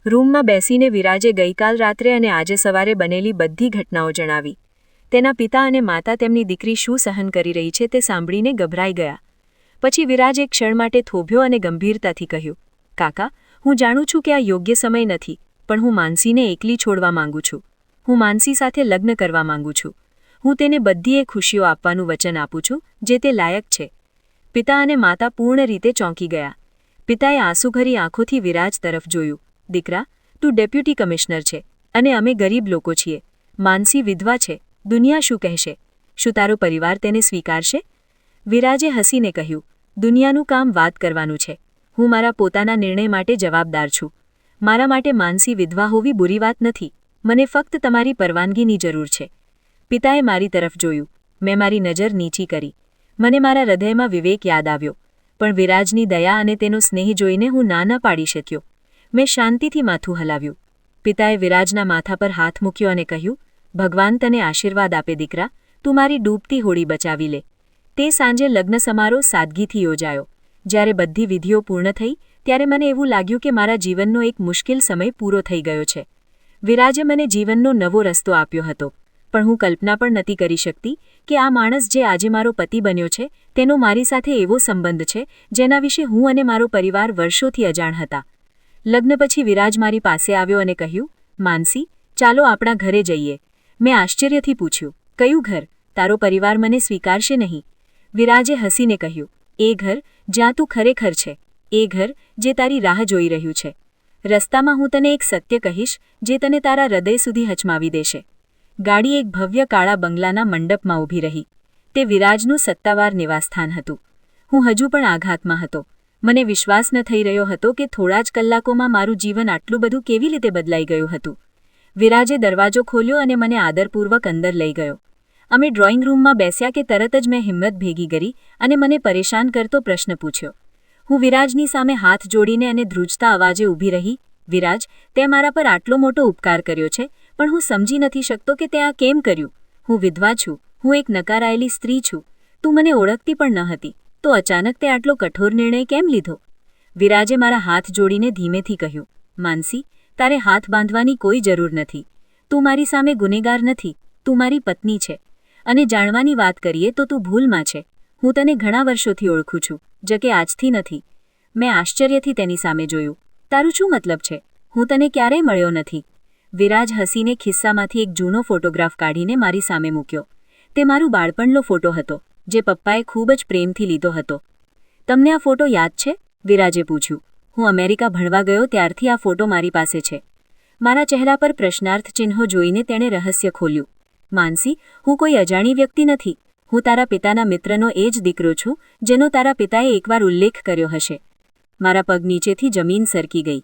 રૂમમાં બેસીને વિરાજે ગઈકાલ રાત્રે અને આજે સવારે બનેલી બધી ઘટનાઓ જણાવી. તેના પિતા અને માતા તેમની દીકરી શું સહન કરી રહી છે તે સાંભળીને ગભરાઈ ગયા. પછી વિરાજ એક ક્ષણ માટે થોભ્યો અને ગંભીરતાથી કહ્યું, કાકા, હું જાણું છું કે આ યોગ્ય સમય નથી, પણ હું માનસીને એકલી છોડવા માંગુ છું. હું માનસી સાથે લગ્ન કરવા માંગુ છું. હું તેને બધી એ ખુશીઓ આપવાનું વચન આપું છું જે તે લાયક છે. પિતા અને માતા પૂર્ણ રીતે ચોંકી ગયા. પિતાએ આંસુભરી આંખોથી વિરાજ તરફ જોયું. દીકરા, તું ડેપ્યુટી કમિશનર છે અને અમે ગરીબ લોકો છીએ. માનસી વિધવા છે. દુનિયા શું કહેશે? શું તારો પરિવાર તેને સ્વીકારશે? વિરાજે હસીને કહ્યું, દુનિયાનું કામ વાત કરવાનું છે. હું મારા પોતાના નિર્ણય માટે જવાબદાર છું. મારા માટે માનસી વિધવા હોવી બુરી વાત નથી. મને ફક્ત તમારી પરવાનગીની જરૂર છે. પિતાએ મારી તરફ જોયું. મેં મારી નજર નીચી કરી. મને મારા હૃદયમાં વિવેક યાદ આવ્યો, પણ વિરાજની દયા અને તેનો સ્નેહ જોઈને હું ના ન પાડી શક્યો. મેં શાંતિથી માથું હલાવ્યું. પિતાએ વિરાજના માથા પર હાથ મૂક્યો અને કહ્યું, ભગવાન તને આશીર્વાદ આપે દીકરા, તું મારી ડૂબતી હોડી બચાવી લે. તે સાંજે લગ્ન સમારોહ સાદગીથી યોજાયો. જ્યારે બધી વિધિઓ પૂર્ણ થઈ ત્યારે મને એવું લાગ્યું કે મારા જીવનનો એક મુશ્કેલ સમય પૂરો થઈ ગયો છે. વિરાજે મને જીવનનો નવો રસ્તો આપ્યો હતો, પણ હું કલ્પના પણ નથી કરી શકતી કે આ માણસ જે આજે મારો પતિ બન્યો છે તેનો મારી સાથે એવો સંબંધ છે જેના વિશે હું અને મારો પરિવાર વર્ષોથી અજાણ હતા. લગ્ન પછી વિરાજ મારી પાસે આવ્યો અને કહ્યું, માનસી, ચાલો આપણા ઘરે જઈએ. મેં આશ્ચર્યથી પૂછ્યું, કયું ઘર? તારો પરિવાર મને સ્વીકારશે નહીં. વિરાજે હસીને કહ્યું, એ ઘર જ્યાં તું ખરેખર છે. એ ઘર જે તારી રાહ જોઈ રહ્યું છે. રસ્તામાં હું તને એક સત્ય કહીશ જે તને તારા હૃદય સુધી હચમાવી દેશે. ગાડી એક ભવ્ય કાળા બંગલાના મંડપમાં ઊભી રહી. તે વિરાજનું સત્તાવાર નિવાસસ્થાન હતું. હું હજુ પણ આઘાતમાં હતો. મને વિશ્વાસ ન થઈ રહ્યો હતો કે થોડા જ કલાકોમાં મારું જીવન આટલું બધું કેવી રીતે બદલાઈ ગયું હતું. વિરાજે દરવાજો ખોલ્યો અને મને આદરપૂર્વક અંદર લઈ ગયો. અમે ડ્રોઈંગ રૂમમાં બેસ્યા કે તરત જ મેં હિંમત ભેગી કરી અને મને પરેશાન કરતો પ્રશ્ન પૂછ્યો. હું વિરાજની સામે હાથ જોડીને અને ધ્રુજતા અવાજે ઊભી રહી. વિરાજ, તે મારા પર આટલો મોટો ઉપકાર કર્યો છે, પણ હું સમજી નથી શકતો કે તે આ કેમ કર્યું. હું વિધવા છું. હું એક નકારાયેલી સ્ત્રી છું. તું મને ઓળખતી પણ ન હતી, તો અચાનક તે આટલો કઠોર નિર્ણય કેમ લીધો? વિરાજે મારા હાથ જોડીને ધીમેથી કહ્યું, માનસી, તારે હાથ બાંધવાની કોઈ જરૂર નથી. તું મારી સામે ગુનેગાર નથી. તું મારી પત્ની છે. અને જાણવાની વાત કરીએ તો તું ભૂલમાં છે. હું તને ઘણા વર્ષોથી ઓળખું છું, જો કે આજથી નથી. મેં આશ્ચર્યથી તેની સામે જોયું. તારું શું મતલબ છે? હું તને ક્યારેય મળ્યો નથી. વિરાજ હસીને ખિસ્સામાંથી એક જૂનો ફોટોગ્રાફ કાઢીને મારી સામે મૂક્યો. તે મારું બાળપણનો ફોટો હતો, જે પપ્પાએ ખૂબ જ પ્રેમથી લીધો હતો. તમને આ ફોટો યાદ છે? વિરાજે પૂછ્યું. હું અમેરિકા ભણવા ગયો ત્યારથી આ ફોટો મારી પાસે છે. મારા ચહેરા પર પ્રશ્નાર્થ ચિહ્નો જોઈને તેણે રહસ્ય ખોલ્યું. માનસી, હું કોઈ અજાણી વ્યક્તિ નથી. હું તારા પિતાના મિત્રનો એ જ દીકરો છું જેનો તારા પિતાએ એકવાર ઉલ્લેખ કર્યો હશે. મારા પગ નીચેથી જમીન સરકી ગઈ.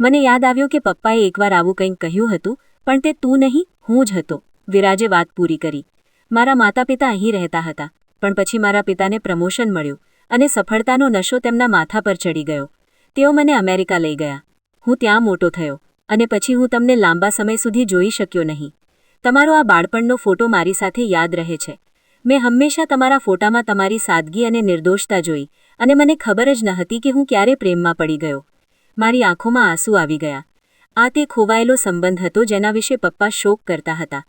મને યાદ આવ્યો કે પપ્પાએ એકવાર આવું કંઈક કહ્યું હતું, પણ તે તું નહીં, હું જ હતો. વિરાજે વાત પૂરી કરી. મારા માતા પિતા અહીં રહેતા હતા, પણ પછી મારા પિતાને પ્રમોશન મળ્યું અને સફળતાનો નશો તેમના માથા પર ચડી ગયો. તેઓ મને અમેરિકા લઈ ગયા. હું ત્યાં મોટો થયો અને પછી હું તમને લાંબા સમય સુધી જોઈ શક્યો નહીં. તમારો આ બાળપણનો ફોટો મારી સાથે યાદ રહે છે. મેં હંમેશા તમારા ફોટામાં તમારી સાદગી અને નિર્દોષતા જોઈ અને મને ખબર જ ન હતી કે હું ક્યારે પ્રેમમાં પડી ગયો. મારી આંખોમાં આંસુ આવી ગયા. આ તે ખોવાયેલો સંબંધ હતો જેના વિશે પપ્પા શોક કરતા હતા.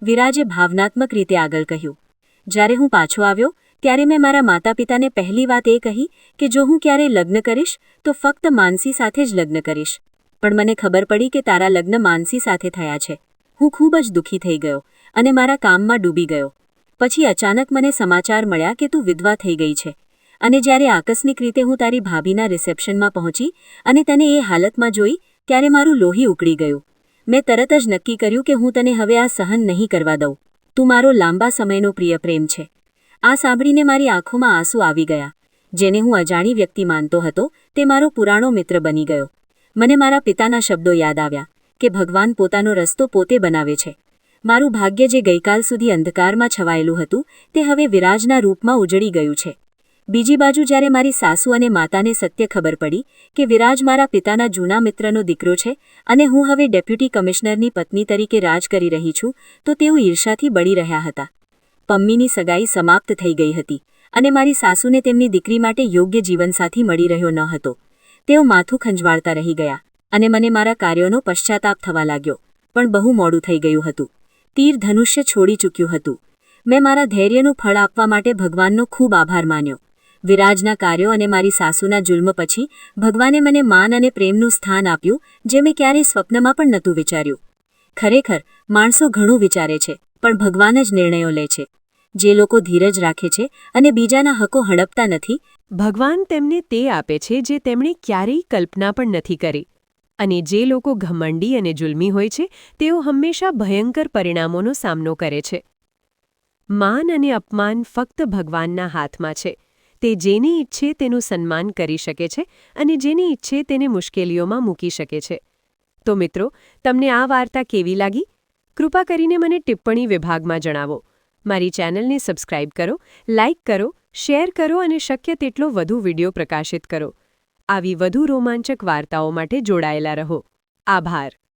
વિરાજે ભાવનાત્મક રીતે આગળ કહ્યું. જ્યારે હું પાછો આવ્યો ત્યારે મેં મારા માતા પિતાને પહેલી વાત એ કહી કે જો હું ક્યારેય લગ્ન કરીશ તો ફક્ત માનસી સાથે જ લગ્ન કરીશ. પણ મને ખબર પડી કે તારા લગ્ન માનસી સાથે થયા છે. હું ખૂબ જ દુઃખી થઈ ગયો અને મારા કામમાં ડૂબી ગયો. પછી અચાનક મને સમાચાર મળ્યા કે તું વિધવા થઈ ગઈ છે. અને જ્યારે આકસ્મિક રીતે હું તારી ભાભીના રિસેપ્શનમાં પહોંચી અને તને એ હાલતમાં જોઈ ત્યારે મારું લોહી ઉકળી ગયું. મેં તરત જ નક્કી કર્યું કે હું તને હવે આ સહન નહીં કરવા દઉં. તું મારો લાંબા સમયનો પ્રિય પ્રેમ છે. આ સાંભળીને મારી આંખોમાં આંસુ આવી ગયા. જેને હું અજાણી વ્યક્તિ માનતો હતો તે મારો પુરાણો મિત્ર બની ગયો. મને મારા પિતાના શબ્દો યાદ આવ્યા કે ભગવાન પોતાનો રસ્તો પોતે બનાવે છે. મારું ભાગ્ય જે ગઈકાલ સુધી અંધકારમાં છવાયેલું હતું તે હવે વિરાજના રૂપમાં ઉજળી ગયું છે. બીજી બાજુ જ્યારે મારી સાસુ અને માતાને સત્ય ખબર પડી કે વિરાજ મારા પિતાના જૂના મિત્રનો દીકરો છે અને હું હવે ડેપ્યુટી કમિશનરની પત્ની તરીકે રાજ કરી રહી છું તો તેઓ ઈર્ષાથી બળી રહ્યા હતા. પમ્મીની સગાઈ સમાપ્ત થઈ ગઈ હતી અને મારી સાસુને તેમની દીકરી માટે યોગ્ય જીવનસાથી મળી રહ્યો ન હતો. તેઓ માથું ખંજવાળતા રહી ગયા અને મને મારા કાર્યોનો પશ્ચાતાપ થવા લાગ્યો. પણ બહુ મોડું થઈ ગયું હતું. તીર ધનુષ્ય છોડી ચૂક્યું હતું. મેં મારા ધૈર્યનું ફળ આપવા માટે ભગવાનનો ખૂબ આભાર માન્યો. વિરાજના કાર્યો અને મારી સાસુના જુલ્મ પછી ભગવાને મને માન અને પ્રેમનું સ્થાન આપ્યું જે મેં ક્યારેય સ્વપ્નમાં પણ નહોતું વિચાર્યું. ખરેખર માણસો ઘણું વિચારે છે પણ ભગવાન જ નિર્ણયો લે છે. જે લોકો ધીરજ રાખે છે અને બીજાના હકો હડપતા નથી, ભગવાન તેમને તે આપે છે જે તેમણે ક્યારેય કલ્પના પણ નથી કરી. અને જે લોકો ઘમંડી અને જુલ્મી હોય છે તેઓ હંમેશા ભયંકર પરિણામોનો સામનો કરે છે. માન અને અપમાન ફક્ત ભગવાનના હાથમાં છે. તે જેને ઈચ્છે તેનું સન્માન કરી શકે છે અને જેને ઈચ્છે તેને મુશ્કેલીઓમાં મૂકી શકે છે. તો મિત્રો, તમને આ વાર્તા કેવી લાગી? કૃપા કરીને મને ટિપ્પણી વિભાગમાં જણાવો. મારી ચેનલને સબસ્ક્રાઇબ કરો, લાઇક કરો, શેર કરો અને શક્ય તેટલો વધુ વિડિયો પ્રકાશિત કરો. આવી વધુ રોમાંચક વાર્તાઓ માટે જોડાયેલા રહો. આભાર.